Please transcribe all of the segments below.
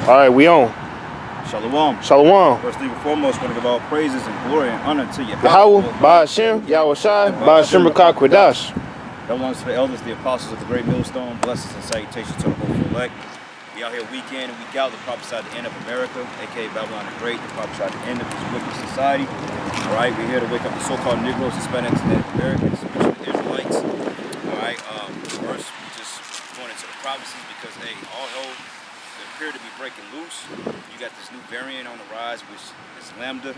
All right, we on. Shalom. Shalom. First thing and foremost, want to give all praises and glory and honor to YAHAWAH, bahasham, YAHAWASHI, bahasham Kwadash. That belongs to the elders, the apostles of the great millstone. Blessings and salutations to the hopeful elect. We out here week in and week out to prophesy the end of America, aka Babylon the Great, to prophesy the end of this wicked society. All right, we're here to wake up the so-called Negroes, Hispanics, and Native Americans, especially the Israelites. All right, first we just going into the prophecies because, hey, all hell appear to be breaking loose. You got this new variant on the rise, which is Lambda,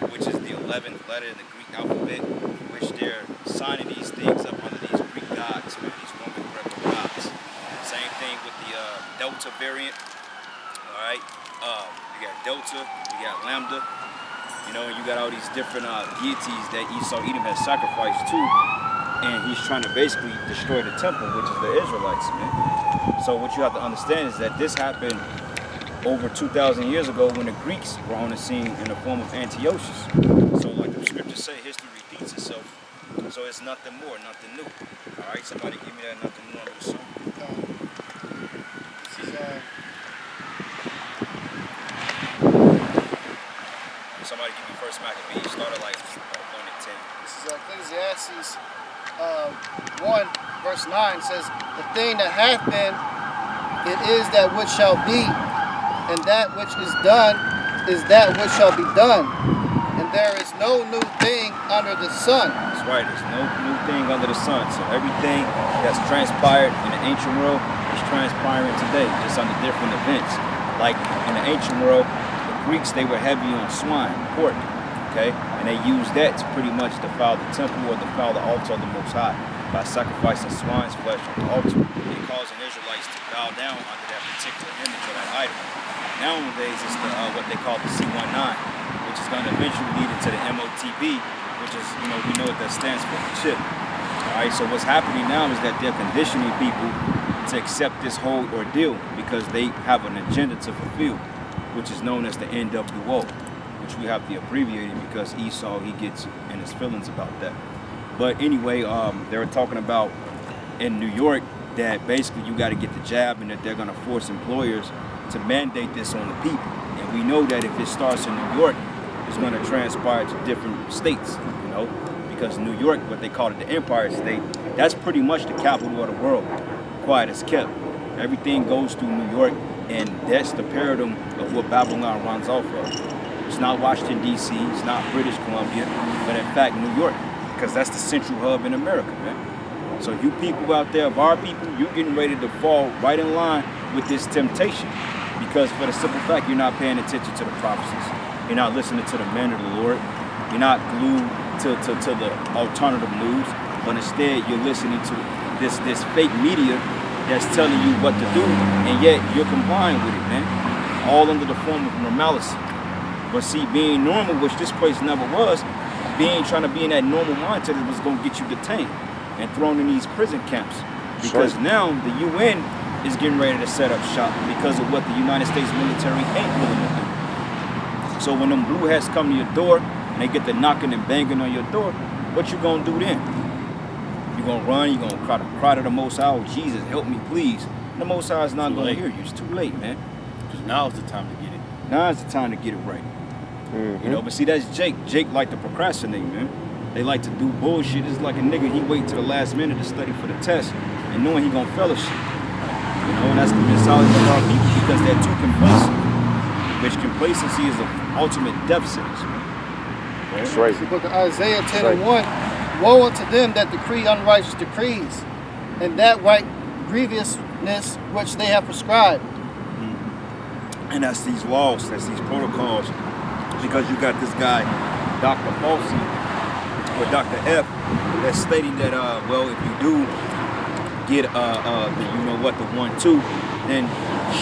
which is the 11th letter in the Greek alphabet, which they're signing these things up under these Greek gods, man, these Roman Greco gods. Same thing with the Delta variant. All right, you got Delta, you got Lambda, you know, and you got all these different deities that Edom has sacrificed to, and he's trying to basically destroy the temple, which is the Israelites, man. So what you have to understand is that this happened over 2,000 years ago when the Greeks were on the scene in the form of Antiochus. So like the scriptures say, history repeats itself. So it's nothing more, nothing new. All right, somebody give me that nothing new under the sun. This is Somebody give me first Maccabees. Started like 1 and 10. This is Ecclesiastes 1 verse 9 says, "The thing that hath been, it is that which shall be, and that which is done is that which shall be done. And there is no new thing under the sun." That's right, there's no new thing under the sun. So everything that's transpired in the ancient world is transpiring today, just under different events. Like in the ancient world, the Greeks, they were heavy on swine, pork, okay? And they used that to pretty much defile the temple or defile the altar of the Most High by sacrificing swine's flesh on the altar and causing Israelites to bow down under that particular image or that idol. Nowadays, it's the what they call the C19, which is going to eventually lead into the MOTB, which is, you know, we know what that stands for, the chip. All right, so what's happening now is that they're conditioning people to accept this whole ordeal because they have an agenda to fulfill, which is known as the NWO, which we have to abbreviate it because Esau, he gets in his feelings about that. But anyway, they were talking about in New York that basically you got to get the jab and that they're going to force employers to mandate this on the people. And we know that if it starts in New York, it's going to transpire to different states, you know, because New York, what they call it, the Empire State, that's pretty much the capital of the world, quiet as kept. Everything goes through New York, and that's the paradigm of what Babylon runs off of. It's not Washington, D.C., it's not British Columbia, but in fact New York, because that's the central hub in America, man. So you people out there, of our people, you're getting ready to fall right in line with this temptation. Because for the simple fact, you're not paying attention to the prophecies. You're not listening to the men of the Lord. You're not glued to the alternative news, but instead you're listening to this fake media that's telling you what to do, and yet you're complying with it, man. All under the form of normalcy. But see, being normal, which this place never was, trying to be in that normal mindset was going to get you detained and thrown in these prison camps. Because now the UN is getting ready to set up shop because of what the United States military ain't willing to do. So when them blue hats come to your door and they get the knocking and banging on your door, what you gonna do then? You gonna run? You gonna cry to the Most High? Oh, Jesus, help me, please. The Most High is not gonna hear you. It's too late, man. Because now's the time to get it. Now's the time to get it right. You know, but see, that's Jake. Jake like to procrastinate, man. They like to do bullshit. It's like a nigga, he wait to the last minute to study for the test and knowing he gonna fellowship. You know, and that's the mentality of our people because they're too complacent. Which complacency is the ultimate death sentence, man. That's right. The book of Isaiah 10 and 1. "Woe unto them that decree unrighteous decrees, and that right grievousness which they have prescribed." And that's these laws, that's these protocols. Because you got this guy, Dr. Falsey, or Dr. F, that's stating that, well, if you do get, the 1-2, then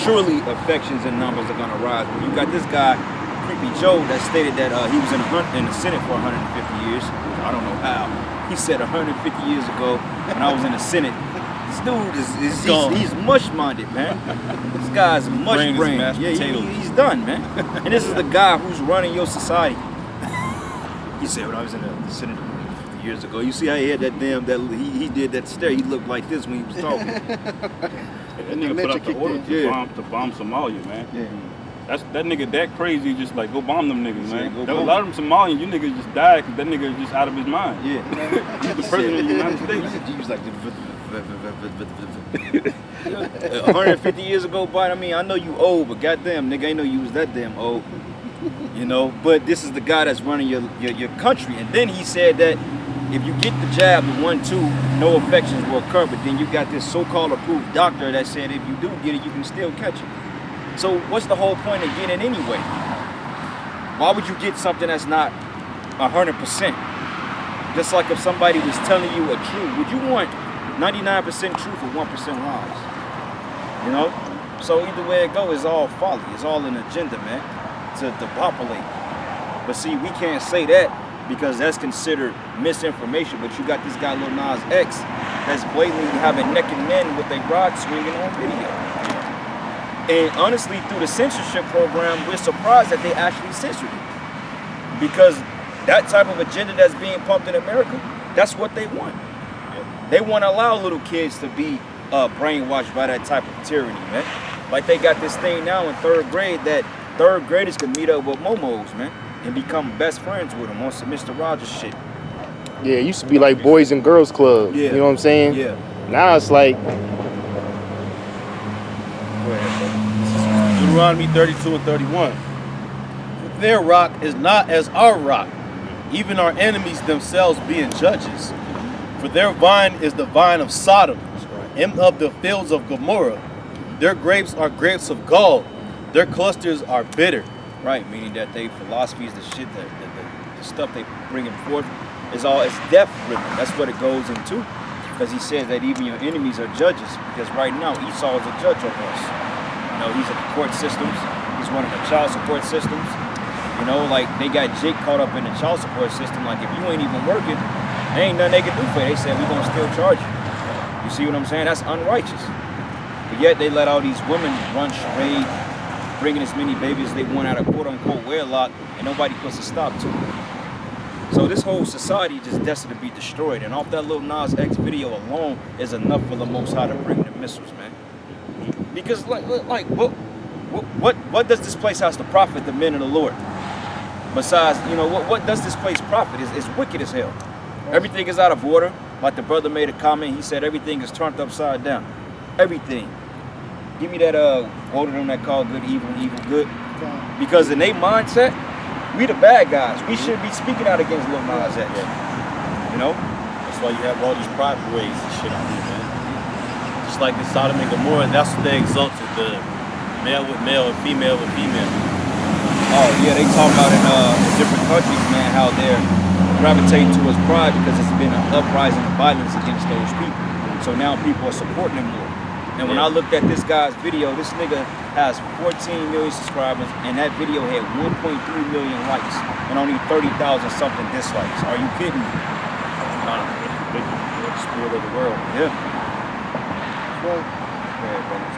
surely affections and numbers are going to rise. But you got this guy, Creepy Joe, that stated that he was in the Senate for 150 years. I don't know how. He said 150 years ago, when I was in the Senate, this dude he's mush-minded, man. This guy's mush brain. Yeah, he's done, man. And this is the guy who's running your society. He said when I was in the Senate 50 years ago, you see how he had that he did that stare. He looked like this when he was talking. That nigga put out the order to bomb Somalia, man. Yeah. That nigga that crazy, just like go bomb them niggas, man. go There were a bomb. lot of them Somalians, you niggas just died because that nigga is just out of his mind. Yeah. He's the president of the United States. He was like 150 years ago, but I mean, I know you old, but goddamn, nigga, I know you was that damn old. You know, but this is the guy that's running your country. And then he said that if you get the jab, the 1-2, no infections will occur. But then you got this so-called approved doctor that said if you do get it, you can still catch it. So what's the whole point of getting it anyway? Why would you get something that's not 100%? Just like if somebody was telling you a truth, would you want 99% truth or 1% lies? You know? So either way it goes, it's all folly. It's all an agenda, man, to depopulate. But see, we can't say that because that's considered misinformation. But you got this guy Lil Nas X that's blatantly having naked men with their rod swinging on video. And honestly, through the censorship program, we're surprised that they actually censored it. Because that type of agenda that's being pumped in America, that's what they want. They want to allow little kids to be brainwashed by that type of tyranny, man. Like they got this thing now in 3rd grade that 3rd graders can meet up with momos, man, and become best friends with them on some Mr. Rogers shit. Yeah, it used to be like Boys and Girls Club. Yeah. You know what I'm saying? Yeah. Now it's like, Deuteronomy 32 and 31. Their rock is not as our rock, even our enemies themselves being judges. For their vine is the vine of Sodom, and of the fields of Gomorrah. Their grapes are grapes of gall, their clusters are bitter. Right, meaning that they philosophies, the shit, the stuff they bringing forth is all, it's death ridden. That's what it goes into. Because he says that even your enemies are judges. Because right now, Esau is a judge over us. You know, he's at the court systems. He's one of the child support systems. You know, like they got Jake caught up in the child support system. Like if you ain't even working, there ain't nothing they can do for you. They said we're gonna still charge you. You see what I'm saying? That's unrighteous. But yet they let all these women run charade, bringing as many babies as they want out of quote unquote wedlock, and nobody puts a stop to it. So this whole society just destined to be destroyed. And off that Lil Nas X video alone is enough for the Most High to bring the missiles, man. Because like what does this place have to profit the men of the Lord? Besides, you know, what does this place profit? It's wicked as hell. Everything is out of order. Like the brother made a comment, he said everything is turned upside down. Everything. Give me that quote on that called good, evil, evil, good. Because in their mindset, we the bad guys. We should be speaking out against Lil Nas X. You know? That's why you have all these pride parades and shit out here, man. Just like in Sodom and Gomorrah, that's what they exalted, the male with male and female with female. Oh yeah, they talk about in different countries, man, how they're gravitating towards pride because it's been an uprising of violence against those people. So now people are supporting them more. And when I looked at this guy's video, this nigga has 14 million subscribers, and that video had 1.3 million likes and only 30,000 something dislikes. Are you kidding me? Spirit of the world. Yeah.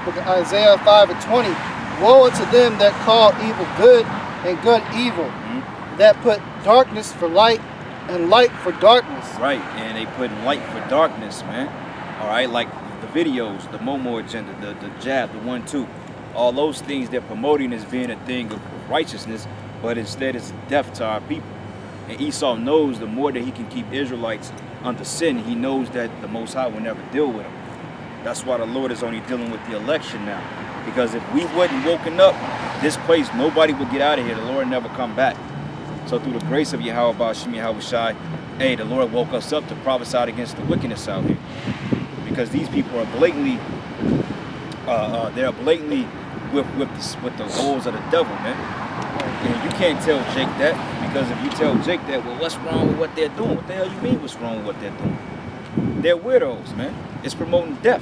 Book of Isaiah 5 and 20. Woe unto them that call evil good and good evil, that put darkness for light and light for darkness. Right, and they putting light for darkness, man. All right, like the videos, the Momo agenda, the jab, the 1-2, all those things they're promoting as being a thing of righteousness, but instead it's death to our people. And Esau knows the more that he can keep Israelites under sin, he knows that the Most High will never deal with them. That's why the Lord is only dealing with the election now. Because if we wouldn't woken up, this place, nobody would get out of here. The Lord never come back. So through the grace of Yahawah, bahasham, YAHAWASHI, hey, the Lord woke us up to prophesy against the wickedness out here. Because these people are blatantly, they're blatantly with the goals of the devil, man. And you can't tell Jake that, because if you tell Jake that, well, what's wrong with what they're doing? What the hell you mean what's wrong with what they're doing? They're weirdos, man. It's promoting death.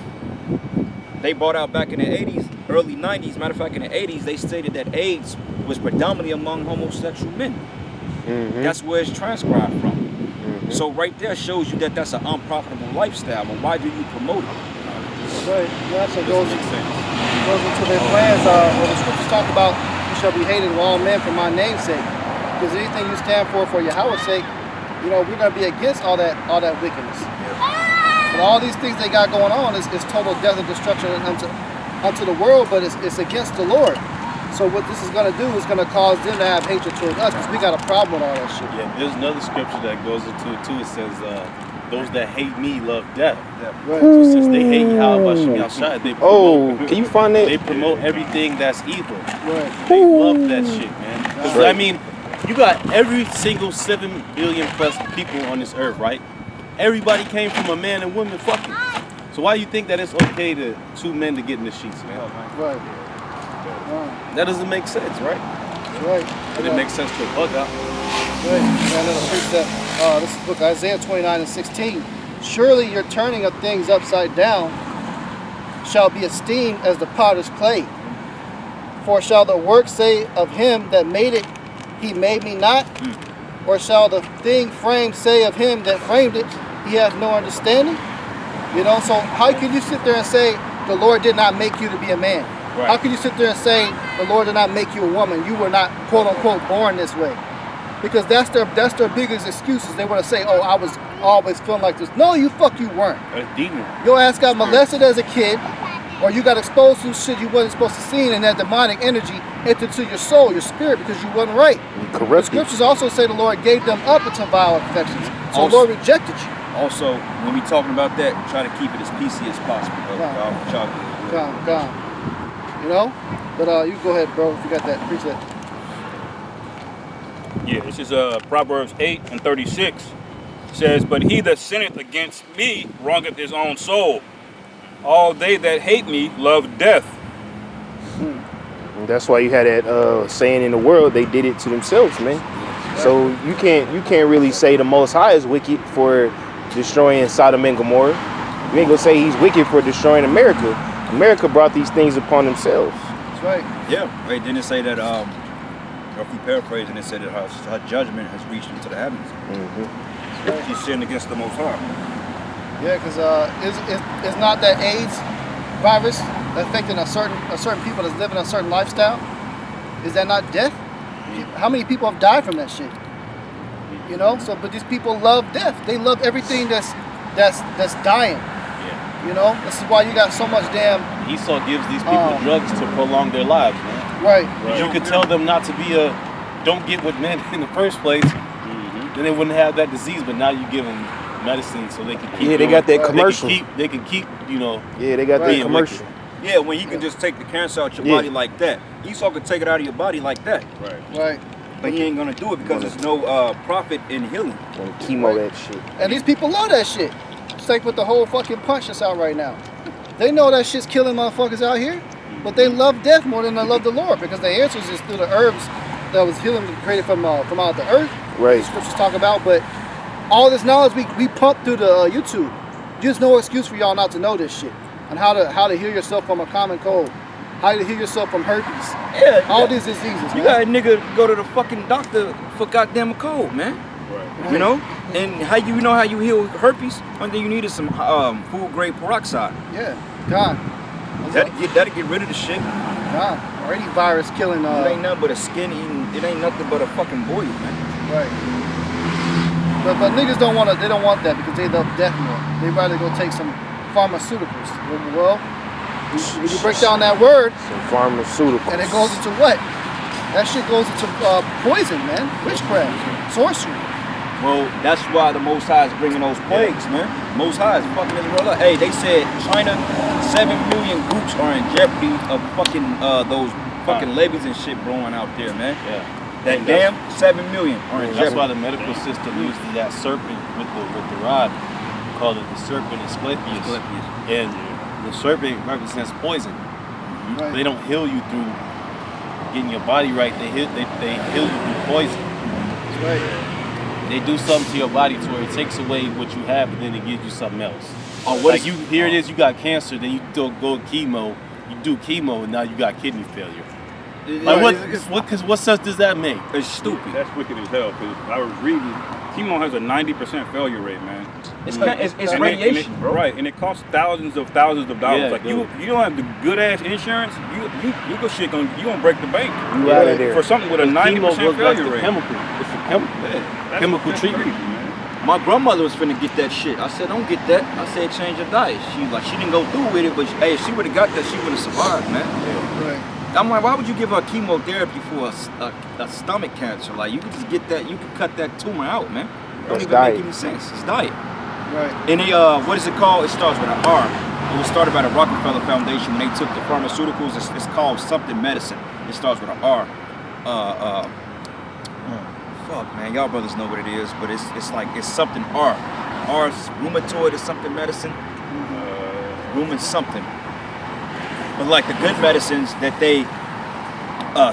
They brought out back in the 80s, early 90s, matter of fact, in the 80s, they stated that AIDS was predominantly among homosexual men. That's where it's transcribed from. So right there shows you that that's an unprofitable lifestyle. But why do you promote it? Right. That's what goes into their plans. Where the scriptures talk about, you shall be hated of all men for my name's sake. Because anything you stand for Yahweh's sake, you know, we're going to be against all that wickedness. But all these things they got going on is total death and destruction unto the world, but it's against the Lord. So what this is going to do is going to cause them to have hatred towards us because we got a problem with all that shit. Yeah, there's another scripture that goes into it too. It says, those that hate me love death. Right. So since they hate YAHAWASHI, they promote, can you find that? they promote everything that's evil. Right. They love that shit, man. 'Cause, I mean, you got every single 7 billion plus people on this earth, right? Everybody came from a man and woman fucking. So why do you think that it's okay to 2 men to get in the sheets, man? Right. That doesn't make sense, right? Right. But it makes sense to a bug out. Right. And then a precept, this is the book Isaiah 29:16. Surely your turning of things upside down shall be esteemed as the potter's clay. For shall the work say of him that made it, he made me not? Or shall the thing framed say of him that framed it, he hath no understanding? You know, so how can you sit there and say the Lord did not make you to be a man? Right. How can you sit there and say the Lord did not make you a woman? You were not quote unquote born this way. Because that's their biggest excuses. They want to say, oh, I was always feeling like this. No, you weren't. That's demon. Your ass got molested as a kid, or you got exposed to shit you wasn't supposed to see, and that demonic energy entered to your soul, your spirit, because you wasn't right. The Correct. scriptures also say the Lord gave them up into vile affections. So the Also- Lord rejected you. Also, when we talking about that, try to keep it as PC as possible, bro. Gone. You know? But you go ahead, bro, if you got that. Preach that. Yeah, this is Proverbs 8:36. Says, but he that sinneth against me wrongeth his own soul. All they that hate me love death. And that's why you had that saying in the world, they did it to themselves, man. So you can't really say the Most High is wicked for destroying Sodom and Gomorrah. You ain't gonna say he's wicked for destroying America. America brought these things upon themselves. That's right. Yeah, right. Didn't it say that, if we paraphrase, and it said that her judgment has reached into the heavens. She sinned against the Most High. Yeah, because it's not that AIDS virus affecting a certain people that's living a certain lifestyle. Is that not death? How many people have died from that shit? You know. So, but these people love death. They love everything that's dying. Yeah. You know. This is why you got so much damn. Esau gives these people drugs to prolong their lives, man. Right. You could tell them not to be don't get with men in the first place, then they wouldn't have that disease. But now you give them medicine so they can keep. Yeah, they got that commercial. They can keep, you know. Yeah, they got that being commercial. wicked. Yeah, when he can just take the cancer out your body like that. Esau could take it out of your body like that. Right. But he ain't gonna do it because there's no profit in healing. And chemo that shit. And these people love that shit. It's like with the whole fucking punch that's out right now. They know that shit's killing motherfuckers out here, but they love death more than they love the Lord because the answers is through the herbs that was healing created from out the earth. Right. The scriptures talk about, but all this knowledge we pump through the YouTube. There's no excuse for y'all not to know this shit and how to heal yourself from a common cold, how to heal yourself from herpes. Yeah, all these diseases. You man. got a nigga go to the fucking doctor for goddamn a cold, man. Right. You know? And how you know how you heal herpes? One thing you need is some food grade peroxide. Yeah, God. That'll get rid of the shit. God. Already virus killing. It ain't nothing but a skin eating. It ain't nothing but a fucking boil, man. Right. But niggas don't want that because they love death more. They rather go take some pharmaceuticals. Well, when you break down that word, Some pharmaceuticals. and it goes into what? That shit goes into poison, man. Witchcraft, sorcery. Well, that's why the Most High is bringing those plagues, man. Most High is fucking Israel up. Hey, they said China, 7 million groups are in jeopardy of fucking those fucking levees and shit blowing out there, man. Yeah. That damn 7 million are in That's jeopardy. why the medical system uses that serpent with the rod. We call it the serpent Asclepius. And the serpent represents poison. Right. They don't heal you through getting your body right. They heal you through poison. That's right. They do something to your body to where it takes away what you have, but then it gives you something else. Oh, Like here it is, you got cancer, then you go chemo, you do chemo, and now you got kidney failure. Like what sense does that make? It's stupid. That's wicked as hell, because I was reading, chemo has a 90% failure rate, man. It's And radiation, it, bro. Right, and it costs thousands of dollars. Yeah, like dude. you don't have the good ass insurance, you gonna break the bank. You out of there. For something with a Chemo 90% goes back failure to rate. chemical. It's a chemical. That's Chemical crazy, treatment. man. My grandmother was finna get that shit. I said, don't get that. I said, change your diet. She didn't go through with it, but hey, if she would have got that, she would have survived, man. Right. I'm like, why would you give her chemotherapy for a stomach cancer? Like, you could just get that, you could cut that tumor out, man. Don't That's even diet. make any sense. It's diet. Right. And they, what is it called? It starts with an R. It was started by the Rockefeller Foundation when they took the pharmaceuticals. It's called something medicine. It starts with an R. Fuck, man, y'all brothers know what it is, but it's like, it's something R. R's rheumatoid is something medicine. Rheumatoid something. But like the good medicines that they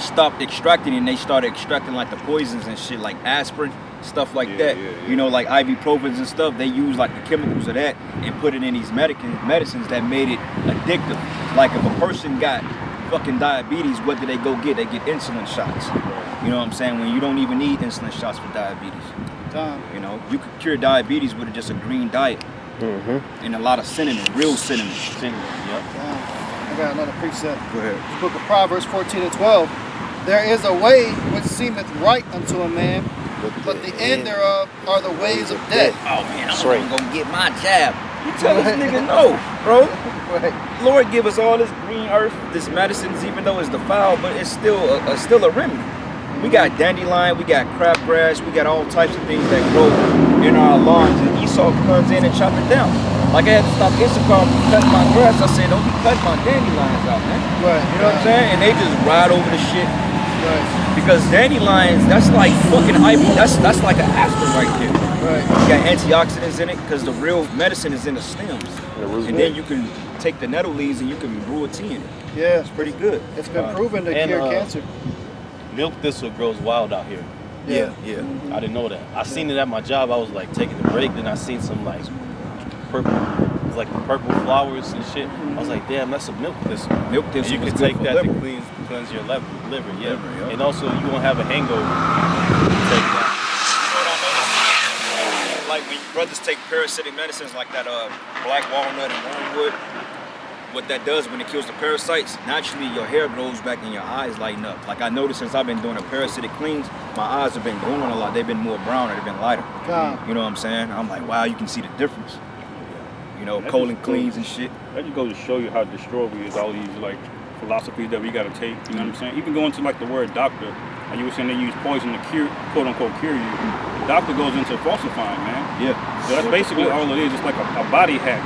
stopped extracting, and they started extracting like the poisons and shit, like aspirin, stuff like that. You know, like ibuprofens and stuff. They use like the chemicals of that and put it in these medicines that made it addictive. Like if a person got fucking diabetes, what do they go get? They get insulin shots. You know what I'm saying? When you don't even need insulin shots for diabetes. You know, you could cure diabetes with just a green diet and a lot of cinnamon, real cinnamon. I got another precept. Go ahead. The book of Proverbs 14 and 12. There is a way which seemeth right unto a man, but the end thereof are the ways of death. Oh man, That's I'm right. gonna get my jab. You tell this nigga no, bro. Right. Lord give us all this green earth, this medicines, even though it's defiled, but it's still a remedy. We got dandelion, we got crabgrass, we got all types of things that grow in our lawns, and Esau comes in and chop it down. Like I had to stop Issachar from cutting my grass. I said, don't be cutting my dandelions out, man. Right. You know what I'm saying? And they just ride over the shit. Right. Because dandelions, that's like fucking that's like an aspirin right there. Right. You got antioxidants in it because the real medicine is in the stems. And then you can take the nettle leaves and you can brew a tea in it. Yeah. It's pretty good. It's been proven to and, cure cancer. Milk thistle grows wild out here. Yeah. I didn't know that. I seen it at my job. I was like taking a break, then I seen some like purple, it's like the purple flowers and shit. I was like, damn, that's a milk thistle. Milk And thistle you is can good take for that liver. to cleanse your liver, yeah. Liver, yeah. And also you won't have a hangover. Take that. You know what I noticed? Like when brothers take parasitic medicines like that black walnut and wormwood, what that does when it kills the parasites, naturally your hair grows back and your eyes lighten up. Like I noticed since I've been doing the parasitic cleans, my eyes have been glowing a lot. They've been more browner, they've been lighter. You know what I'm saying? I'm like, wow, you can see the difference. You know, That colon just cleans and shit. That just goes to show you how destroyed we is, all these like philosophies that we gotta take, you know what I'm saying? Even going to like the word doctor, and you were saying they use poison to cure, quote unquote cure you. The doctor goes into falsifying, man. Yeah. So that's basically all it is. It's like a body hack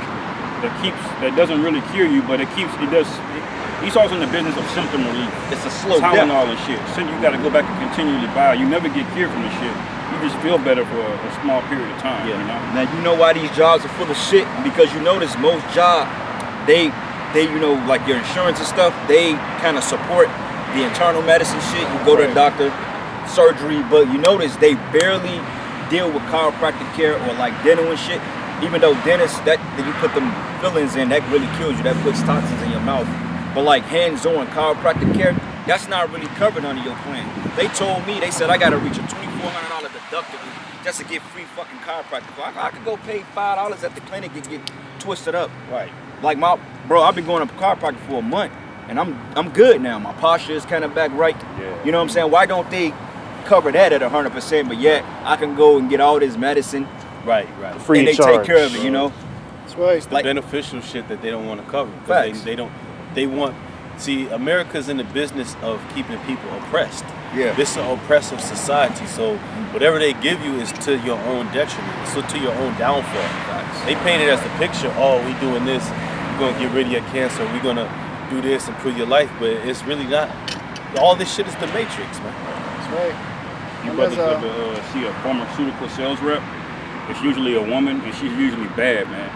that doesn't really cure you, but he's also in the business of symptom relief. It's a slow Tylenol death. and shit. So you gotta go back and continually buy. You never get cured from the shit. You just feel better for a small period of time, you know? Now you know why these jobs are full of shit, because you notice most jobs, they you know, like your insurance and stuff, they kind of support the internal medicine shit. You go to the doctor, surgery, but you notice they barely deal with chiropractic care or like dental and shit. Even though dentists, that you put them fillings in, that really kills you. That puts toxins in your mouth. But like hands-on chiropractic care, that's not really covered under your plan. They told me, they said I gotta reach a $2,400 deductible just to get free fucking chiropractic. I could go pay $5 at the clinic and get twisted up. Right. Like I've been going to chiropractic for a month, and I'm good now. My posture is kind of back right. Yeah. You know what I'm saying? Why don't they cover that at 100%? But yet I can go and get all this medicine. Right. Free and of they charge. take care of it, you know? That's right. It's the Like- beneficial shit that they don't want to cover. Facts. They want, see, America's in the business of keeping people oppressed. Yeah. This is an oppressive society, so whatever they give you is to your own detriment, so to your own downfall. Facts. They paint it as the picture, oh, we doing this, we're gonna get rid of your cancer, we're gonna do this, improve your life, but it's really not. All this shit is the matrix, man. That's right. You And brothers there's, ever see a pharmaceutical sales rep? It's usually a woman, and she's usually bad, man.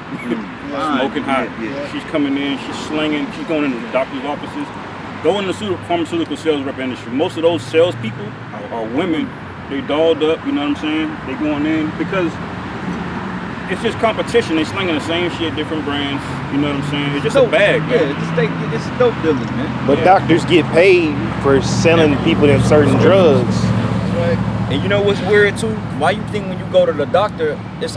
Smoking hot. Yeah. She's coming in, she's slinging, she's going into the doctor's offices. Go in the pharmaceutical sales rep industry. Most of those salespeople are women. They dolled up, you know what I'm saying? They going in because it's just competition. They slinging the same shit, different brands. You know what I'm saying? It's just a bag, man. Yeah, it's dope dealing, man. But doctors get paid for selling people them certain drugs. That's right. And you know what's weird too? Why you think when you go to the doctor, it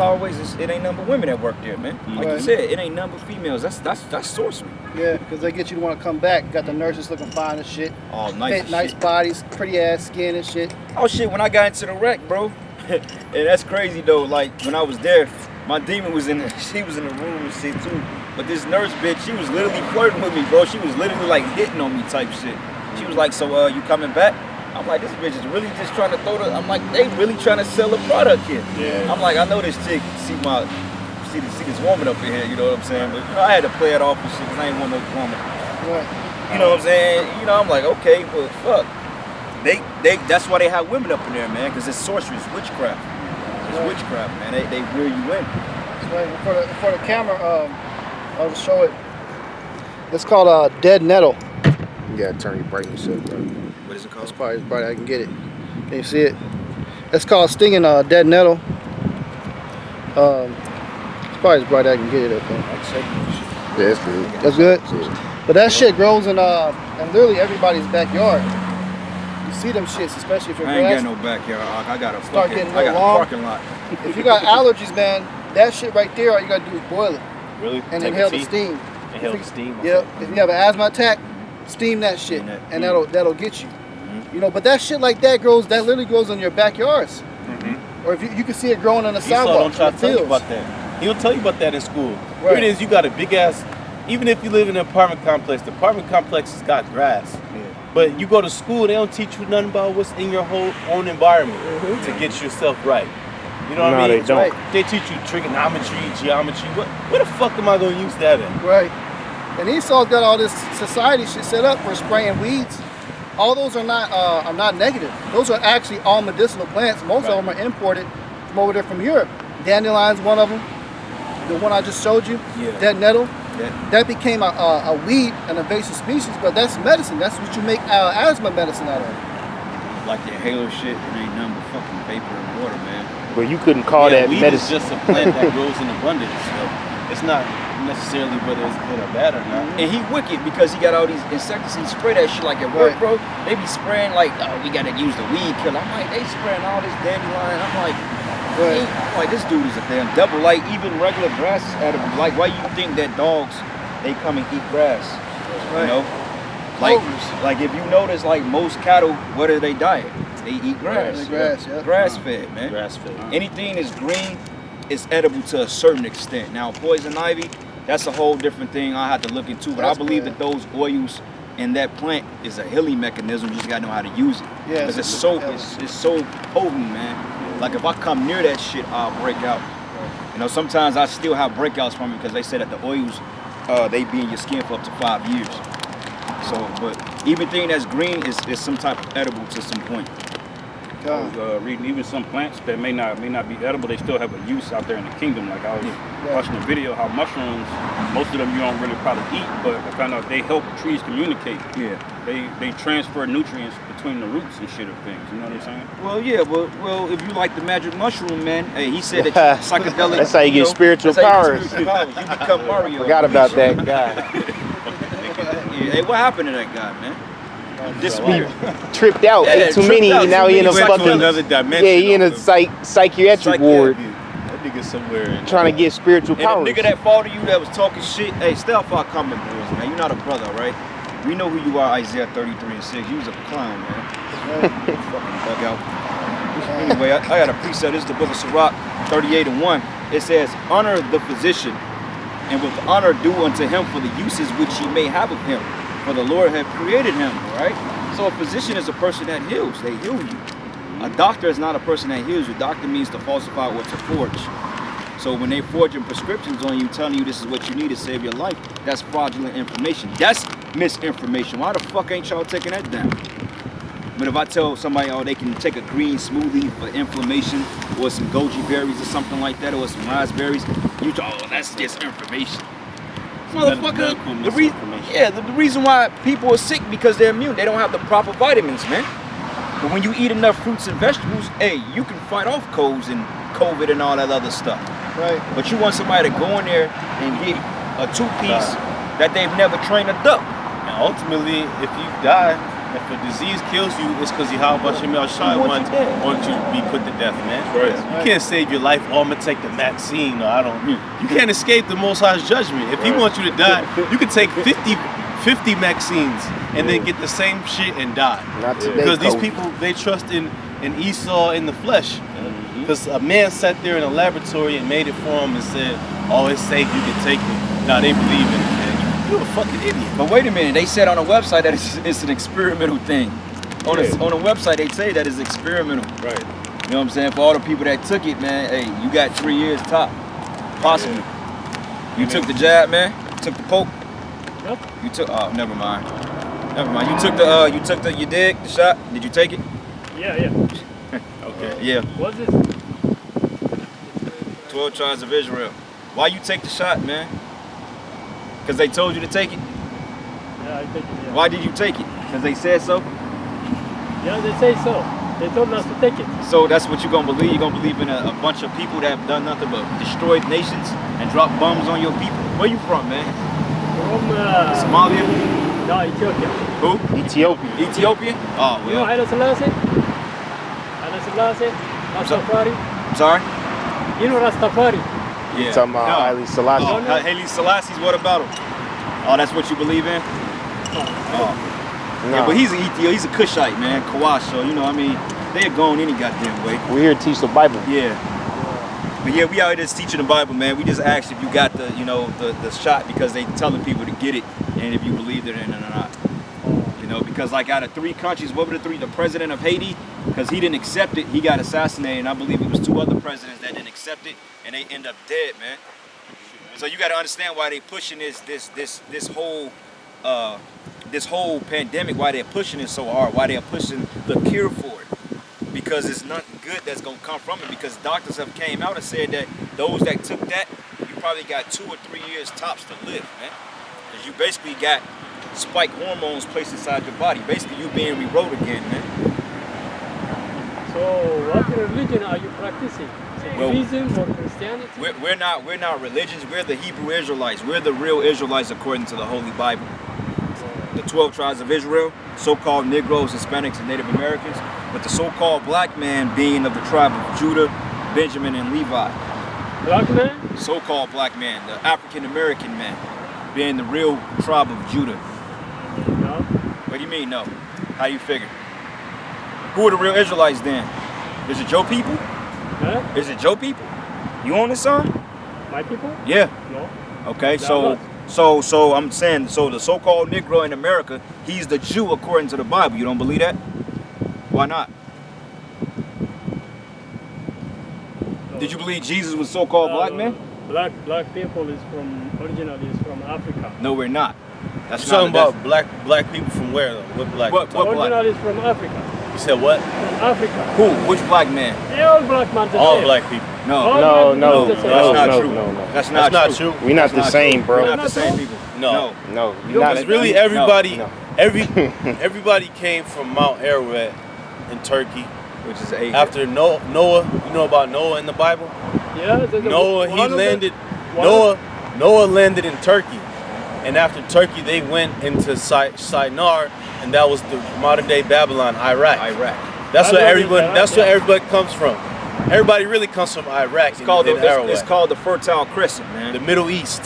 ain't nothing but women that work there, man. Like you Right. said, it ain't nothing but females. That's sorcery. Yeah, because they get you to want to come back. Got the nurses looking fine and shit. All nice. Fit, nice bodies, pretty ass skin and shit. Oh shit, when I got into the wreck, bro, And that's crazy though. Like when I was there, my demon was in she was in the room and shit too. But this nurse bitch, she was literally flirting with me, bro. She was literally like hitting on me type shit. She was like, so you coming back? I'm like, this bitch is really just trying to throw the, I'm like, they really trying to sell a product here. Yeah. I'm like, I know this chick, see this woman up in here, you know what I'm saying? But you know, I had to play it off and shit, cause I ain't want no woman. Right. You know what I'm saying? You know, I'm like, okay, but fuck. That's why they have women up in there, man, because it's sorcery, it's witchcraft. It's witchcraft, man. They lure you in. Right. For the camera, I'll just show it. It's called dead nettle. You gotta turn your brightness up, bro. What is it called? It's probably as bright as I can get it. Can you see it? It's called stinging dead nettle. It's probably as bright as I can get it up there. Yeah, that's good. That's good? Yeah. But that shit grows in literally everybody's backyard. You see them shits, especially if you're I ain't grass. got no backyard. I got a Start fucking, getting I got long. a parking lot. If you got allergies, man, that shit right there, all you gotta do is boil it Really? and Take inhale a the tea? steam. Inhale the steam. Yep. If you have an asthma attack, steam that shit, and that'll get you. You know, but that shit like that literally grows in your backyards. Or if you can see it growing on the Esau sidewalk, don't try in to the tell you fields. about that. He'll tell you about that in school. Here Right. it is, you got a big ass, even if you live in an apartment complex, the apartment complex has got grass. But you go to school, they don't teach you nothing about what's in your whole own environment to get yourself right. You know what I No, mean? they don't. They teach you trigonometry, geometry. Where the fuck am I going to use that in? Right. And Esau's got all this society shit set up for spraying weeds. All those are not negative. Those are actually all medicinal plants. Most of them are imported from over there from Europe. Dandelion's one of them. The one I just showed you, dead nettle. That became a weed, an invasive species, but that's medicine. That's what you make asthma medicine out of. Like the inhaler shit, it ain't nothing but fucking vapor and water, man. But you couldn't call that weed medicine. is just a plant that grows in abundance. So it's not necessarily whether it's good or bad or not. And he wicked because he got all these insecticides. Spray that shit like at work, bro. They be spraying like, oh, we gotta use the weed killer. I'm like, they spraying all this dandelion. I'm like, this dude is a damn devil. Like even regular grass is edible. Like why you think that dogs they come and eat grass? You know, like if you notice, like most cattle, what are they diet? They eat grass. Grass fed, man. Grass fed. Anything that's green is edible to a certain extent. Now poison ivy, that's a whole different thing I have to look into. But I believe that those oils in that plant is a healing mechanism. You just gotta know how to use it. Yeah, because it's so potent, man. Like if I come near that shit, I'll break out. You know, sometimes I still have breakouts from it because they say that the oils, they be in your skin for up to 5 years. So, but everything that's green is some type of edible to some point. I was reading even some plants that may not be edible, they still have a use out there in the kingdom. Like I was watching a video how mushrooms, most of them you don't really probably eat, but I found out they help trees communicate. Yeah. They transfer nutrients between the roots and shit of things. You know what I'm saying? Well, yeah, well, if you like the magic mushroom, man, hey, he said that psychedelic. That's how you get spiritual powers. You become Mario. Forgot about that guy. Hey, what happened to that guy, man? Disappeared. Tripped out, ate too many, and now he in a fucking another dimension. Yeah, he in a psychiatric ward, That nigga somewhere. trying to get spiritual And powers. the nigga that fought you that was talking shit, hey, stay off our comment boards, man. You're not a brother, right? We know who you are, Isaiah 33:6. You was a clown, man. Fucking bug out. Anyway, I got a precept. This is the book of Sirach 38:1. It says, honor the physician, and with honor due unto him for the uses which he may have of him. For the Lord had created him, right? So a physician is a person that heals. They heal you. A doctor is not a person that heals you. Doctor means to falsify or to forge. So when they forging prescriptions on you, telling you this is what you need to save your life, that's fraudulent information. That's misinformation. Why the fuck ain't y'all taking that down? But if I tell somebody, oh, they can take a green smoothie for inflammation, or some goji berries or something like that, or some raspberries, you talk, oh, that's just information. Motherfucker, the reason why people are sick because they're immune. They don't have the proper vitamins, man. But when you eat enough fruits and vegetables, hey, you can fight off colds and COVID and all that other stuff. Right. But you want somebody to go in there and get a two-piece that they've never trained a duck. And ultimately, if you die, if a disease kills you, it's because YAHAWASHI wants you to be put to death, man. Right. You can't save your life. Oh, I'm gonna take the vaccine. Or you can't escape the Most High's judgment. If He wants you to die, you can take 50 vaccines and then get the same shit and die. Not today, Because these Kobe. people, they trust in Esau in the flesh. Because a man sat there in a laboratory and made it for him and said, oh, it's safe, you can take it. Now they believe in it, man. You're a fucking idiot. But wait a minute, they said on the website that it's an experimental thing. On the website, they say that it's experimental. Right. You know what I'm saying? For all the people that took it, man, hey, you got 3 years top, possibly. Yeah. You took the jab, man. You took the poke. Yep. You took. Oh, never mind. Never mind. You took the. You dig the shot? Did you take it? Yeah. Okay. Yeah. What's this? 12 tribes of Israel. Why you take the shot, man? Because they told you to take it. Yeah, I take it. Yeah. Why did you take it? Because they said so. Yeah, they say so. They told us to take it. So that's what you're gonna believe. You're gonna believe in a bunch of people that have done nothing but destroyed nations and dropped bombs on your people. Where you from, man? From Somalia? no, Ethiopia. Who? Ethiopia. Ethiopia? Oh, You know well. Haile Selassie? Haile Selassie? Rastafari? I'm sorry? You know Rastafari? Yeah. Talking about Haile Selassie. Oh, Haile Selassie's what about him? Oh, that's what you believe in? Oh. No. Yeah, but he's an Ethiopia. He's a Cushite, man. Kawash, so, you know, I mean, they're going any goddamn way. We're here to teach the Bible. Yeah. But yeah, we out here just teaching the Bible, man. We just asked if you got the, you know, the shot because they telling people to get it and if you believed it in it or not. You know, because like out of 3 countries, what were the 3? The president of Haiti, because he didn't accept it, he got assassinated. And I believe it was 2 other presidents that didn't accept it and they end up dead, man. So you got to understand why they pushing this whole pandemic, why they're pushing it so hard, why they're pushing the cure for it. Because it's nothing good that's gonna come from it. Because doctors have came out and said that those that took that, you probably got 2 or 3 years tops to live, man. Because you basically got spike hormones placed inside your body. Basically, you being rewrote again, man. So what religion are you practicing? Judaism or Christianity? We're not religions. We're the Hebrew Israelites. We're the real Israelites according to the Holy Bible. The 12 tribes of Israel, so-called Negroes, Hispanics, and Native Americans, but the so-called black man being of the tribe of Judah, Benjamin, and Levi. Black man? So-called black man, the African American man, being the real tribe of Judah. No. What do you mean, no? How you figure? Who are the real Israelites then? Is it Joe people? Huh? Is it Joe people? You on this song? My people? Yeah. No. Okay, They're so not. so I'm saying, so the so-called Negro in America, he's the Jew according to the Bible. You don't believe that? Why not? No. Did you believe Jesus was so-called black man? Black people is originally is from Africa. No, we're not. That's You're talking not about black people from where though? What black? What black? Originally is from Africa. You said what? From Africa. Who? Which black man? All black man the All same. black people. No. All No, black no, people the same. That's not no, true. no. That's That's not not true. true. We're not the That's same, true. bro. We're not the Not same true? people. No. No, You you're not. Because really everybody, No. everybody came from Mount Ararat in Turkey. Which is Asia. After Noah, you know about Noah in the Bible? Yeah, there's a- Noah, he one of the- landed. one of- Noah landed in Turkey, and after Turkey, they went into Shinar, and that was the modern day Babylon, Iraq. Iraq. That's where Iraq is everyone. Iraq, That's where yeah. everybody comes from. Everybody really comes from Iraq. It's called and Arawak. it's called the Fertile Crescent, man. the Middle East.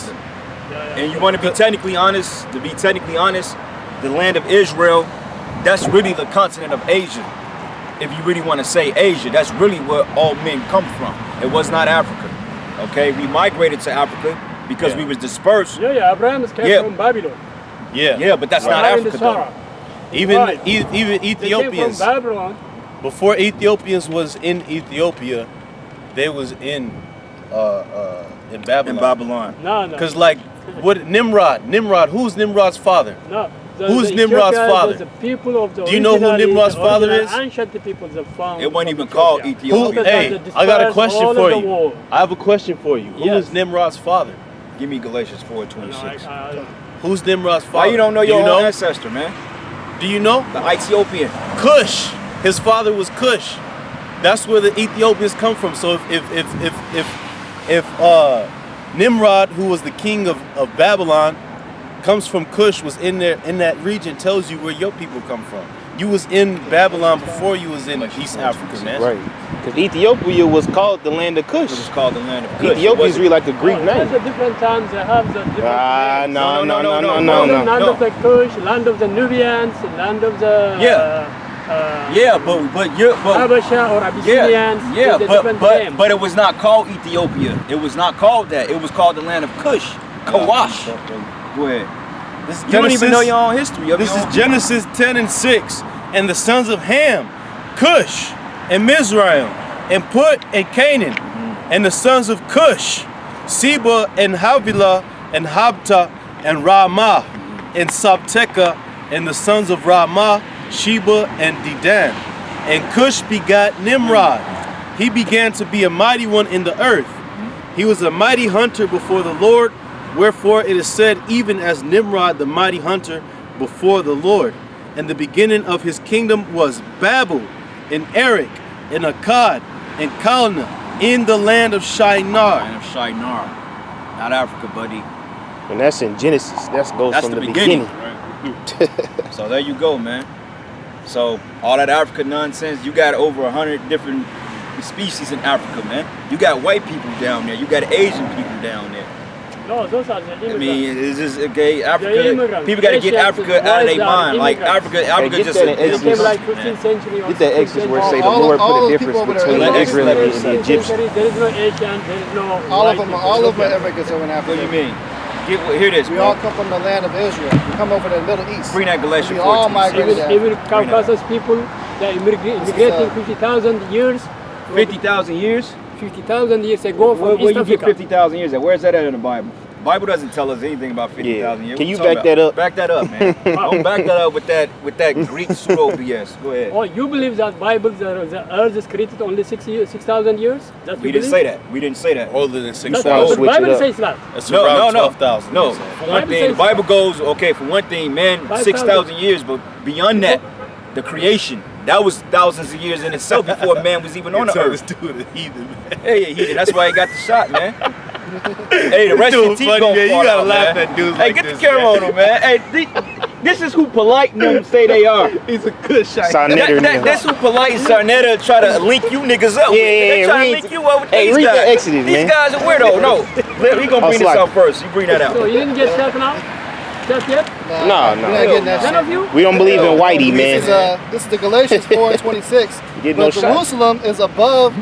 Yeah. And you want to be technically honest, the land of Israel, that's really the continent of Asia. If you really want to say Asia, that's really where all men come from. It was not Africa. Okay, we migrated to Africa because we was dispersed. Yeah, Abraham came Yeah. from Babylon. Yeah. Yeah, but that's not Right in the Africa though. Sahara. Even Right. even They Ethiopians. came from Babylon. Before Ethiopians was in Ethiopia, they was in Babylon. In Babylon. No. Cause like what Nimrod, who's Nimrod's father? No. Who's the Nimrod's Ethiopians father? was the people of the Do you know who originally- Nimrod's the father original is? Ancient peoples that found. It wasn't from even called Ethiopia. Ethiopia. Hey, Because I got a dispersed question all for over the you. world. I have a question for you. Who Yes. is Nimrod's father? Give me Galatians No, 4:26. Who's Nimrod's father? Why you don't know Do your you own know? ancestor, man? Do you know? The Ethiopian. Cush. His father was Cush. That's where the Ethiopians come from. So if Nimrod, who was the king of Babylon, comes from Cush, was in that region, tells you where your people come from. You was in Babylon before you was in East Africa, man. Right. Because Ethiopia was called the land of It was Kush. called the land of Cush. Ethiopia is really like a Greek There's name. a different times they have the different names. No. Land of the Kush, land of the Nubians, land of the Yeah, but you're Habasha or Abyssinians. yeah, there's a different name. but it was not called Ethiopia. It was not called that. It was called the land of Cush. Kawash. Go ahead. This You don't even know your own history. This is Genesis 10:6. And the sons of Ham, Cush, and Mizraim, and Put, and Canaan. And the sons of Cush, Seba, and Havilah, and Habta, and Ramah, and Sabteka, and the sons of Ramah, Sheba, and Dedan. And Cush begat Nimrod. He began to be a mighty one in the earth. He was a mighty hunter before the Lord, wherefore it is said, even as Nimrod the mighty hunter before the Lord. And the beginning of his kingdom was Babel, and Erech, and Akkad, and Calneh, in the land of Shinar. Land of Shinar. Not Africa, buddy. And that's in Genesis. That goes That's from the the beginning. beginning. So there you go, man. So all that Africa nonsense, you got over 100 different species in Africa, man. You got white people down there. You got Asian people down there. No, those are the immigrants. I mean, it's just okay. They're immigrants. People got to get Asians, Africa out of their whites are mind. Like immigrants. Africa get just that in They Exodus. came like man. 15th century or Get that 16th Exodus where it say century. the All Lord of put a those difference people over there, between all the of Israelites and the 16th Egyptians. century, there is no Asian, there is no All white of them, people. all of them Okay. are immigrants over in What Africa. do you mean? Hear this, We bro. all come from the land of Israel. We come over to the Middle East. Bring that Galatians We all 14. migrated there. Even Caucasus people, they're immigrating 50,000 years. 50,000 years? 50,000 years ago from Where East you get Africa. 50,000 years at? Where's that at in the Bible? The Bible doesn't tell us anything about 50,000 years. Can What you talking back that up? Back that up, man. Don't back that up with that Greek pseudo BS. Go ahead. Oh, you believe that Bible, the earth is created only 6,000 years? That's We didn't say that. We didn't say that. Older than That's 6,000. the switch it Bible up. says that. That's No, around no, no. 12,000. No, they say. for one thing, the Bible goes, okay, for one thing, man, 5,000. 6,000 years, but beyond that, the creation, that was thousands of years in itself before man was even on the Tell this earth. dude a heathen, man. Hey, he, that's why he got the shot, man. Hey, the rest of your Dude, teeth funny, gonna man. You fall gotta out, laugh man. at dudes Hey, like get this, the camera man. on him, man. Hey, this is who polite them say they are. He's a good shot. Sarnetta now. That's who polite and Sarnetta try to link you niggas up with. They try to read- link you up with hey, these read guys. the Exodus, These man. guys are weirdo. No, he gonna bring this Slack. out first. You bring that out. So you didn't get shot now? Shot yet? No, We're not getting that None shit. of you? We don't believe in whitey, This is, man. this is the Galatians 4:26. Get no But shot. Jerusalem is above,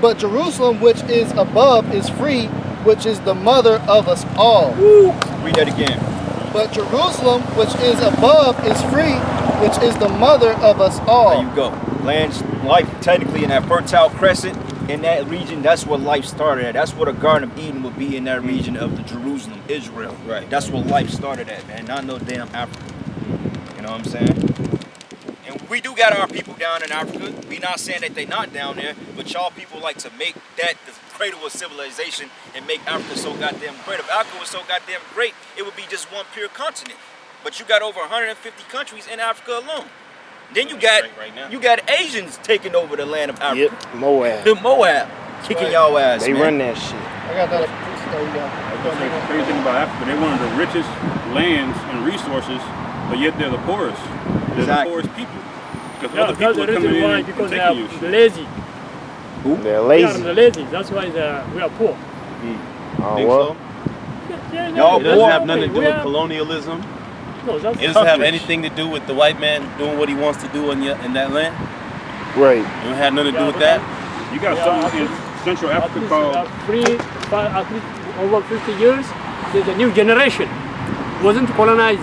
but Jerusalem which is above is free, which is the mother of us all. Read that again. But Jerusalem which is above is free, which is the mother of us There all. you go. Land, life, technically in that Fertile Crescent, in that region, that's where life started at. That's where the Garden of Eden would be, in that region of the Jerusalem, Israel. Right. That's where life started at, man. Not no damn Africa. You know what I'm saying? And we do got our people down in Africa. We not saying that they not down there, but y'all people like to make that the cradle of civilization and make Africa so goddamn great. If Africa was so goddamn great, it would be just one pure continent. But you got over 150 countries in Africa alone. Then you got Right now. you got Asians taking over the land of Africa. Yep, Moab. The Moab kicking y'all ass. They man. run that shit. I got that. The crazy thing about Africa, they're one of the richest lands and resources, but yet they're the poorest. They're Exactly. the poorest people. Because Yeah, other that's people the are coming reason in why, and because they taking are your shit. lazy. They're They are lazy. lazy. That's why we are poor. Oh, Think well. so? Yeah, Y'all It doesn't poor. have nothing to do We with are- colonialism. No, that's It doesn't have coverage. anything to do with the white man doing what he wants to do in that land. Right. It don't have nothing to do Yeah, with but that. You got Yeah, something in Central At Africa least, called at least over 50 years, there's a new generation. Wasn't colonized.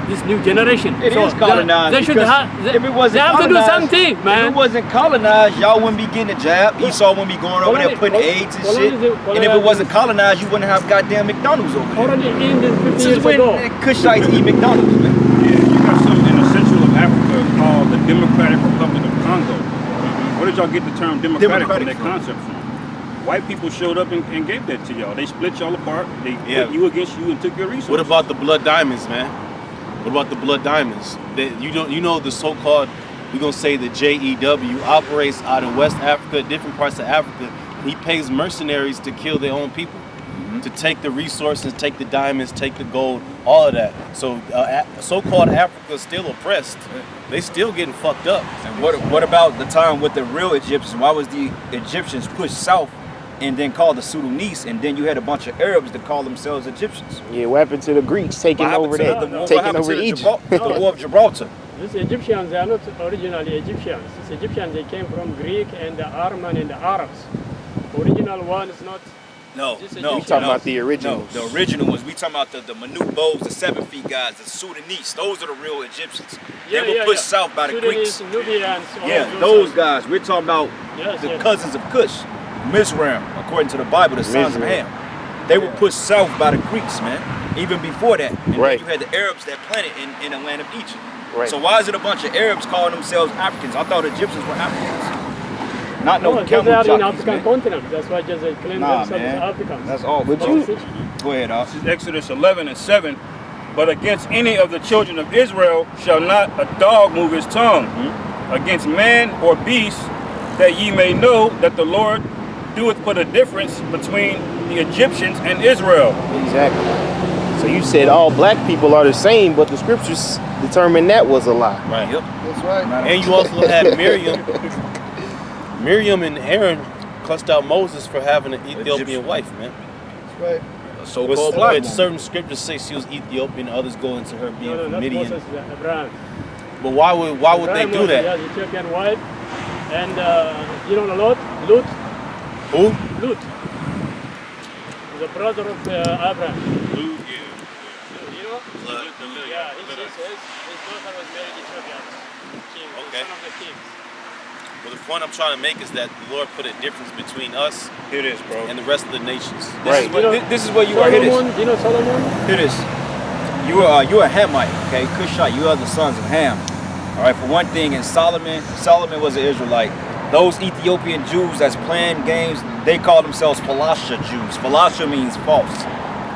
This new generation. It is colonized. They should because have. if it wasn't They have to do colonized- something, If man. it wasn't colonized, y'all wouldn't be getting a jab. Esau wouldn't be going over there putting AIDS and shit. And if it wasn't colonized, you wouldn't have goddamn McDonald's over there. Already ended 50 This years is when ago. the Cushites eat McDonald's, man. Yeah, you got something in the central of Africa called the Democratic Republic of Congo. Where did y'all get the term democratic from, Democratic that concept from? White people showed up and gave that to y'all. They split y'all apart. They Yeah. put you against you and took your resources. What about the blood diamonds, man? What about the blood diamonds? You know the so-called, we're gonna say the JEW operates out in West Africa, different parts of Africa. He pays mercenaries to kill their own people, to take the resources, take the diamonds, take the gold, all of that. So so-called Africa is still oppressed. They still getting fucked up. And what about the time with the real Egyptians? Why was the Egyptians pushed south and then called the Sudanese, and then you had a bunch of Arabs that call themselves Egyptians? Yeah, what happened to the Greeks taking What happened over to that? what Taking happened over to Egypt. The War of Gibraltar. These Egyptians, they are not originally Egyptians. These Egyptians, they came from Greek and the Arman and the Arabs. Original one is not. No, This no. Egyptian. We talking about the originals. No, the original ones. We talking about the Manute Bowes, the 7 feet guys, the Sudanese. Those are the real Egyptians. Yeah, they were yeah, pushed yeah. south by the Sudanese, Greeks. Nubians, all Yeah, of those guys. We're talking about Yes, the yes. cousins of Cush, Mizraim, according to the Bible, the sons of Mizraim. Ham. They were pushed south by the Greeks, man. Even before that. And Right. then you had the Arabs that planted in the land of Egypt. Right. So why is it a bunch of Arabs calling themselves Africans? I thought Egyptians were Africans. Not no No, because camel they are in jockeys, African man. continent. That's why just they claim Nah, themselves man. as Africans. That's all. But But you- it's- Go ahead, Al. This is Exodus 11 and 7. But against any of the children of Israel shall not a dog move his tongue against man or beast, that ye may know that the Lord doeth put a difference between the Egyptians and Israel. Exactly. So you said all black people are the same, but the scriptures determined that was a lie. Right. Yep. That's right. And you also had Miriam. Miriam and Aaron cussed out Moses for having an Ethiopian Egyptian. wife, man. That's right. So-called black But woman. certain scriptures say she was Ethiopian, others go into her being No, from not Midian. Moses, Abraham. But why would they Abraham do was, that? He has Ethiopian wife. And you know Lot? Lut? Who? Lut. The brother of Abraham. You know? Yeah, his daughter was married Ethiopian. King, Okay. son of the king. Well, the point I'm trying to make is that the Lord put a difference between us It is, bro. and the rest of the nations. Right. This is where you are. Here it is. Solomon, do you know Solomon? Here it is. You are a Hamite, okay? Cushite. You are the sons of Ham. All right. For one thing, and Solomon was an Israelite. Those Ethiopian Jews that's playing games, they call themselves Falasha Jews. Falasha means false.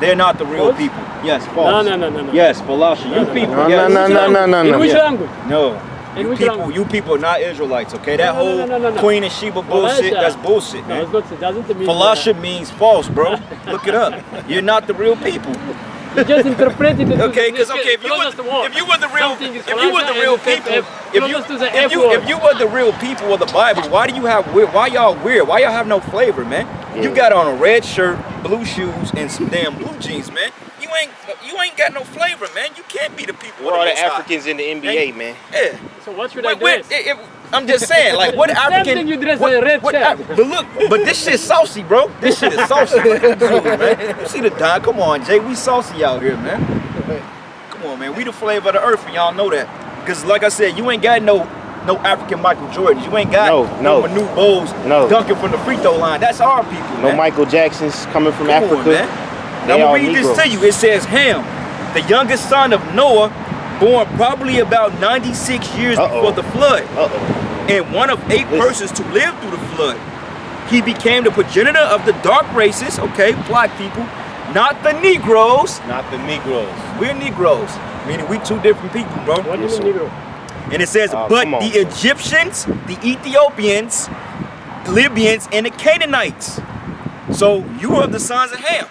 They're not the real False? people. Yes, false. No. Yes, Falasha. You people. No, yes. no. In which Yeah. language? No. In which You language? people are not Israelites, okay? That No, whole no. Queen and Sheba bullshit, Falasha. that's bullshit, No, man. it's not, it doesn't mean Falasha means false, bro. Look it up. You're not the real people. You just interpreted it. Okay, because if you were the real people, if you were the real people of the Bible, why y'all weird? Why y'all have no flavor, man? You Yeah. got on a red shirt, blue shoes, and some damn blue jeans, man. You ain't got no flavor, man. You can't be the people. We're of all the Most High. Africans in the NBA, man. Yeah. So what should I dress? I'm just saying, like, what African? thing you dress in a red shirt. But look, but this shit's saucy, bro. This shit is saucy, man. You see the dye? Come on, Jay, we saucy out here, man. Come on, man. We the flavor of the earth, and y'all know that. Because, like I said, you ain't got no African Michael Jordans. You ain't got No. Manute Bowles No. dunking from the free throw line. That's our people, No man. Michael Jacksons coming from Come Africa. on, man. They Now, all I'm read this Negroes. to you. It says Ham, the youngest son of Noah, born probably about 96 years before the flood. And one of 8 persons to live through the flood. He became the progenitor of the dark races, okay, black people, not the Negroes. Not the Negroes. We're Negroes, meaning we two different people, bro. What do you mean Negro? And it says, Oh, but come on. the Egyptians, the Ethiopians, Libyans, and the Canaanites. So you are the sons of Ham.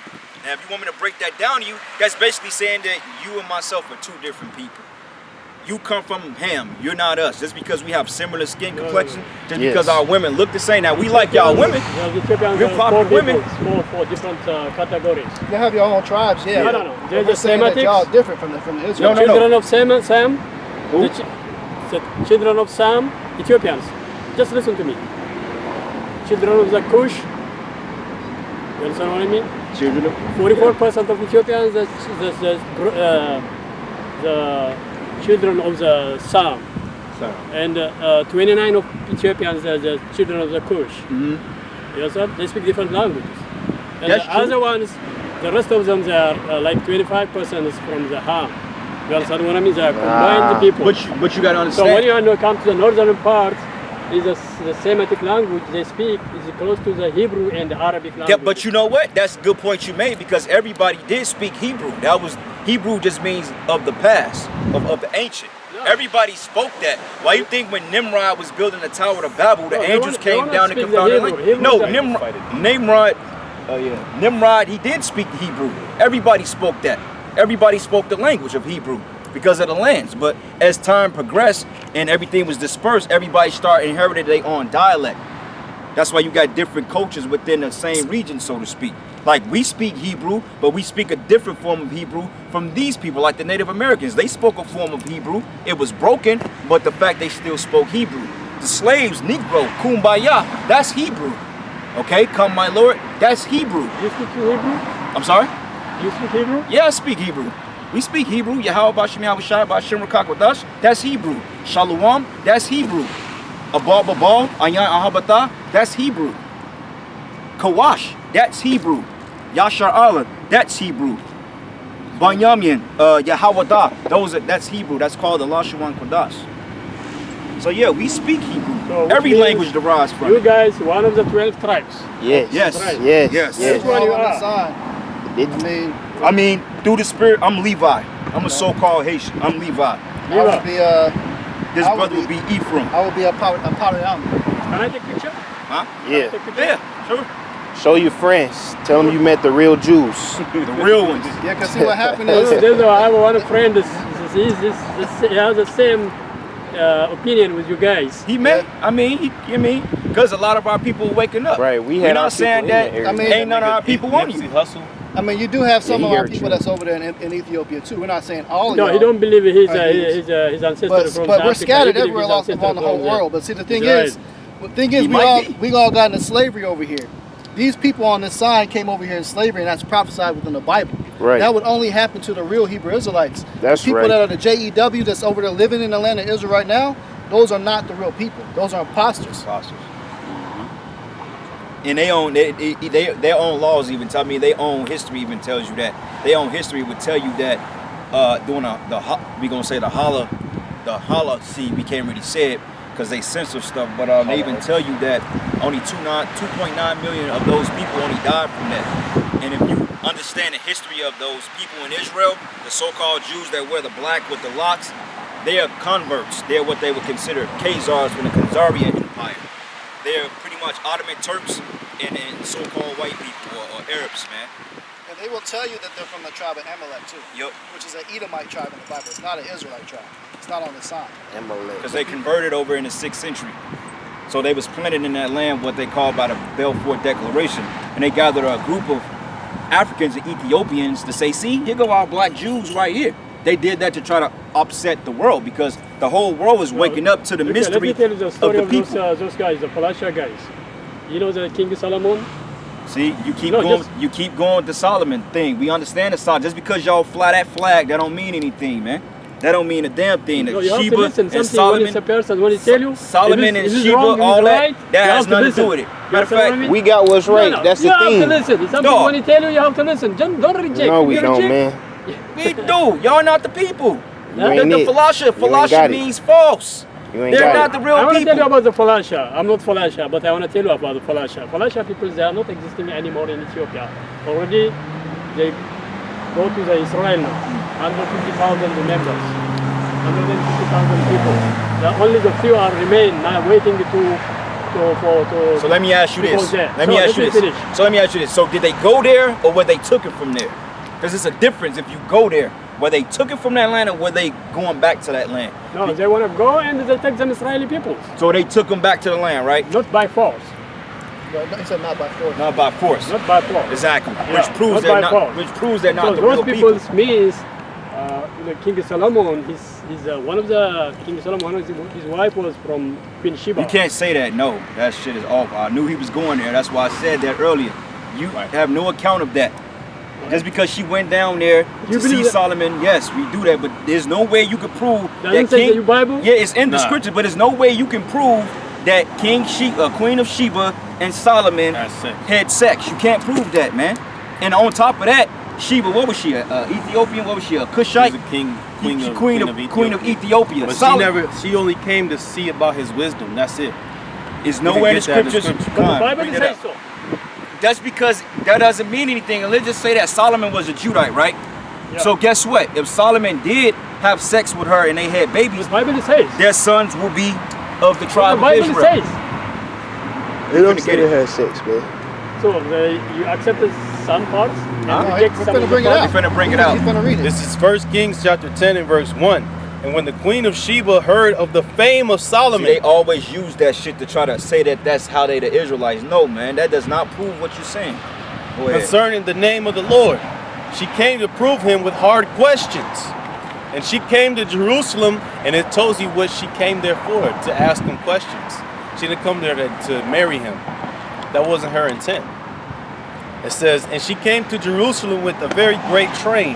Now, if you want me to break that down to you, that's basically saying that you and myself are two different people. You come from Ham, you're not us. Just because we have similar skin complexion, just Yes. because our women look the same. Now, we like y'all women. The Ethiopians We're are popular 4 women. peoples, four different categories. You have your own tribes, yeah. No. They're We're just saying that Semitics. y'all different from the No, Israelites. no. Children of Sam, the children of Sam, Ethiopians. Just listen to me. Children of the Cush. You understand what I mean? Children of 44% of Ethiopians, the children of the Sam. And 29 of Ethiopians are the children of the Cush. You understand? They speak different languages. And That's the true. other ones, the rest of them, they are like 25% is from the Ham. You understand what I mean? They are combined people. But you gotta So when understand. you come to the northern part, is the Semitic language they speak is close to the Hebrew and the Arabic language. Yeah, but you know what? That's a good point you made because everybody did speak Hebrew. Hebrew just means of the past, of the ancient. Yeah. Everybody spoke that. Why you think when Nimrod was building the Tower of Babel, the No, they angels wanna- they came wanna down and speak the confounded Hebrew. the Hebrew No, is Nimrod, he did speak Hebrew. Everybody spoke that. Everybody spoke the language of Hebrew because of the lands. But as time progressed and everything was dispersed, everybody started inheriting their own dialect. That's why you got different cultures within the same region, so to speak. Like we speak Hebrew, but we speak a different form of Hebrew from these people, like the Native Americans. They spoke a form of Hebrew. It was broken, but the fact they still spoke Hebrew. The slaves, Negro, Kumbaya, that's Hebrew. Okay, come my Lord, that's Hebrew. You speak Hebrew? I'm sorry? You speak Hebrew? Yeah, I speak Hebrew. We speak Hebrew. YAHAWASHI, YAHAWASHI, bahasham Rakakwadash, that's Hebrew. Shalom, that's Hebrew. Abal Babal, Ayan Ahabata, that's Hebrew. Kawash, that's Hebrew. Yashar Allah, that's Hebrew. Banyamin, YAHAWADA, that's Hebrew. That's called the Lashawan Kodash. So yeah, we speak Hebrew. So every language derives from you it. guys, one of the 12 tribes. Yes. Yes. Right. Yes. Yes. Yes. Which one you on the are? side. I mean, through the spirit, I'm Levi. I'm a so-called Haitian. I'm Levi. I would be This I would brother would be Ephraim. I would be a part of Can I take a picture? Huh? Yeah. Take a picture? Yeah, sure. Show your friends. Tell them you met the real Jews. The real ones. Yeah, because see what happened is I have one friend. He has the same opinion with you guys. He may. I mean, because a lot of our people are waking up. Right. We We're had our not saying people in that. the area. I mean- Ain't none of our people on you. Hustle. I mean, you do have some Yeah, of he our heard people you. that's over there in Ethiopia too. We're not saying all of No, y'all. he don't believe his But ancestor from we're Africa. scattered He everywhere believes his upon the whole ancestor from world. But see, the thing Israel. is, He might be. we all got into slavery over here. These people on this side came over here in slavery, and that's prophesied within the Bible. Right. That would only happen to the real Hebrew Israelites. That's the people right. that are the JEW that's over there living in the land of Israel right now, those are not the real people. Those are imposters. And their own laws even tell me, their own history even tells you that. Their own history would tell you that during we gonna say the Yahawashi, we can't really say it because they censor stuff, but they even tell you that only 2.9 million of those people only died from that. And if you understand the history of those people in Israel, the so-called Jews that wear the black with the locks, they are converts. They're what they would consider Khazars from the Khazarian Empire. They're pretty much Ottoman Turks and so-called white people or Arabs, man. And they will tell you that they're from the tribe of Amalek too. Yep. Which is an Edomite tribe in the Bible. It's not an Israelite tribe. It's not on the sign. Because they converted over in the 6th century. So they was planted in that land what they call by the Balfour Declaration. And they gathered a group of Africans and Ethiopians to say, see, here go our black Jews right here. They did that to try to upset the world because the whole world is waking up to the mystery Let me tell you the story of of the people. those guys, the Falasha guys. You know the King Solomon? See, you keep No, going. just- You keep going with the Solomon thing. We understand the Solomon. Just because y'all fly that flag, that don't mean anything, man. That don't mean a damn thing. No, That you have to Sheba listen. and Something when it's a Solomon, person, when he tell you, Solomon if and it's Sheba, wrong, if it's all that, right, that you has have to nothing to listen. do with it. You Matter of understand what I fact, mean? We got what's right. No, That's you the have thing. to listen. It's something Dog. when he tell you, you have to listen. Don't reject. No, If we you don't, reject, man. we do. Y'all not the people. You ain't The it. Falasha You ain't Falasha got it. means false. You ain't They're got not it. the I real want to tell you people. about the Falasha. I'm not Falasha, but I want to tell you about the Falasha. Falasha people, they are not existing anymore in Ethiopia. Already, they go to the Israel now. 150,000 members. 150,000 people. Only the few are remain now waiting to So let me ask you people this. there. Let me So ask you me this. finish. So let me ask you this. So did they go there or were they took it from there? Because it's a difference if you go there. Were they took it from that land or were they going back to that land? No, they want to go and they take some Israeli people. So they took them back to the land, right? Not by force. But he said not by force. Not by force. Not by force. Exactly. Yeah, Which proves not they're by not. force. Which proves they're not Because the real those people. people means King Solomon, he's one of the King Solomon, his wife was from Queen Sheba. You can't say that. No, that shit is off. I knew he was going there. That's why I said that earlier. You have no account of that. Just because she went down there You to see believe that? Solomon, yes, we do that. But there's no way you could prove Doesn't that say King. in your Bible? Yeah, it's in the scripture, but there's no way you can prove that Queen of Sheba, and Solomon Had sex. had sex. You can't prove that, man. And on top of that, Sheba, what was she? Ethiopian? What was she? A Cushite? She's a Queen of Ethiopia. But Solomon she only came to see about his wisdom. That's it. is nowhere in the get that in the scriptures. scripture. But Come the on, Bible bring it says up. so. That's because that doesn't mean anything. And let's just say that Solomon was a Judite, right? Yeah. So guess what? If Solomon did have sex with her and they had babies, The Bible says. their sons will be of the The tribe of Bible Israel. says. They don't finna say get they it. had sex, man. So you accept the some parts and Huh? reject We're some finna of bring the it parts. out. We're finna bring it out. He's gonna read it. This is 1 Kings chapter 10 and verse 1. And when the Queen of Sheba heard of the fame of Solomon, See, they always use that shit to try to say that that's how they the Israelites. No, man, that does not prove what you're saying. Go ahead. concerning the name of the Lord, she came to prove him with hard questions. And she came to Jerusalem, and it tells you what she came there for, to ask him questions. She didn't come there to marry him. That wasn't her intent. It says, and she came to Jerusalem with a very great train,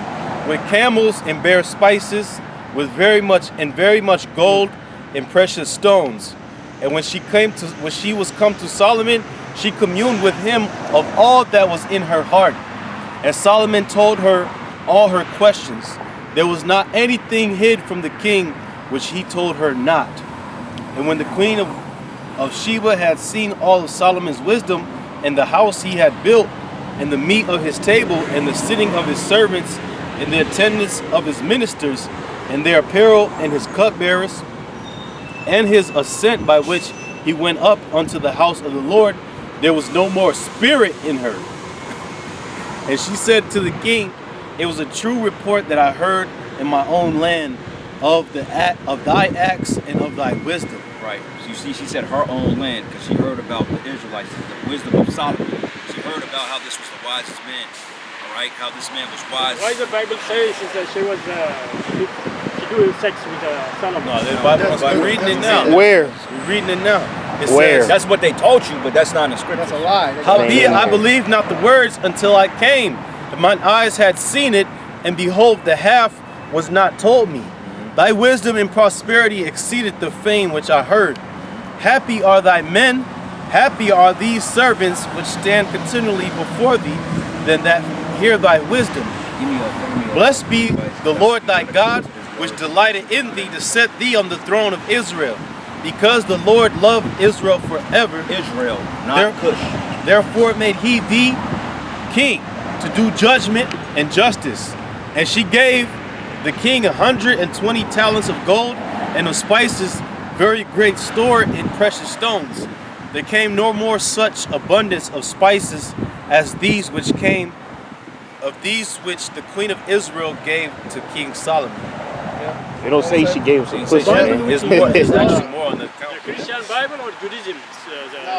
with camels and bare spices, with very much gold and precious stones. And when she was come to Solomon, she communed with him of all that was in her heart. And Solomon told her all her questions. There was not anything hid from the king which he told her not. And when the queen of Sheba had seen all of Solomon's wisdom, and the house he had built, and the meat of his table, and the sitting of his servants, and the attendance of his ministers, and their apparel, and his cupbearers, and his ascent by which he went up unto the house of the Lord, there was no more spirit in her. And she said to the king, it was a true report that I heard in my own land of thy acts and of thy wisdom. Right. So you see, she said her own land because she heard about the Israelites, the wisdom of Solomon. She heard about how this was the wisest man. All right, how this man was wise. Why the Bible says is that she was she do sex with Solomon? No, the Bible, I'm reading it now. Where? We're reading it now. It Where? says, That's what they taught you, but that's not in the scripture. That's a lie. howbeit I believed not the words until I came. And mine eyes had seen it, and behold, the half was not told me. Thy wisdom and prosperity exceeded the fame which I heard. Happy are thy men, happy are these servants which stand continually before thee, than that hear thy wisdom. Blessed be the Lord thy God, which delighted in thee to set thee on the throne of Israel, because the Lord loved Israel forever. Israel, not Cush. Therefore made he thee king to do judgment and justice. And she gave the king 120 talents of gold, and of spices very great store in precious stones. There came no more such abundance of spices as these which came of these which the queen of Israel gave to King Solomon. They don't say she gave him some pussy, Bible man. It's actually more on the The Christian Bible or Judaism's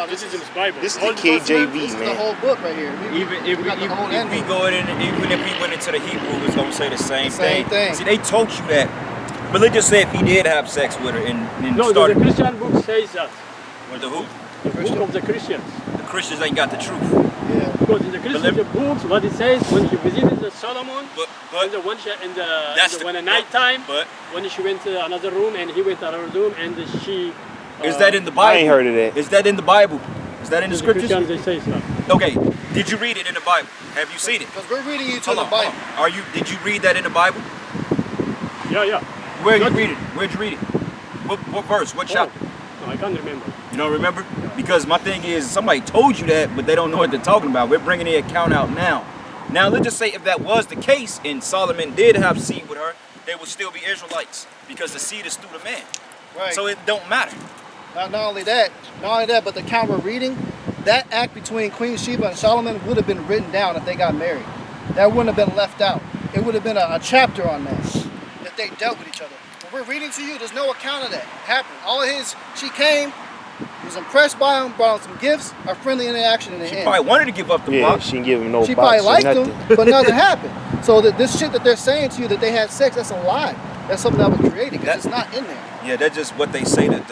Judaism's Bible? This is Old the Testament? KJV, This is the man. whole book right here. Even if we got the whole ending. go in, even if we went into the Hebrew, it's gonna say the same Same thing. See, they taught you that. Religion said if he did have sex with her and No, the started Christian book says that. with the who, The book of the Christians. the Christians ain't got the truth. Yeah. Because in the Christian books, what it says, when she visited the Solomon, But in the one in that's the when at night time, But when she went to another room and he went to another room, and she. is that in the I Bible? ain't heard of that. Is that in the Bible? Is that in the The scriptures? Christians they say so. Okay. Did you read it in the Bible? Have you seen it? Because we're reading you to Hold the on, Bible. hold on. Did you read that in the Bible? Yeah. Where you Not- read it? Where'd you read it? What verse? What chapter? No, I can't remember. You don't remember? Because my thing is, somebody told you that, but they don't know what they're talking about. We're bringing the account out now. Now, let's just say if that was the case and Solomon did have seed with her, they would still be Israelites because the seed is through the man. Right. So it don't matter. Not only that, but the account we're reading, that act between Queen Sheba and Solomon would have been written down if they got married. That wouldn't have been left out. It would have been a chapter on that if they dealt with each other. What we're reading to you, there's no account of that happened. She came, was impressed by him, brought him some gifts, a friendly interaction in the She end. probably wanted to give up the Yeah, box. she didn't give him no She box probably or liked nothing. him, but nothing happened. So this shit that they're saying to you that they had sex, that's a lie. That's something that was created because it's not in there. Yeah, that's just what they say to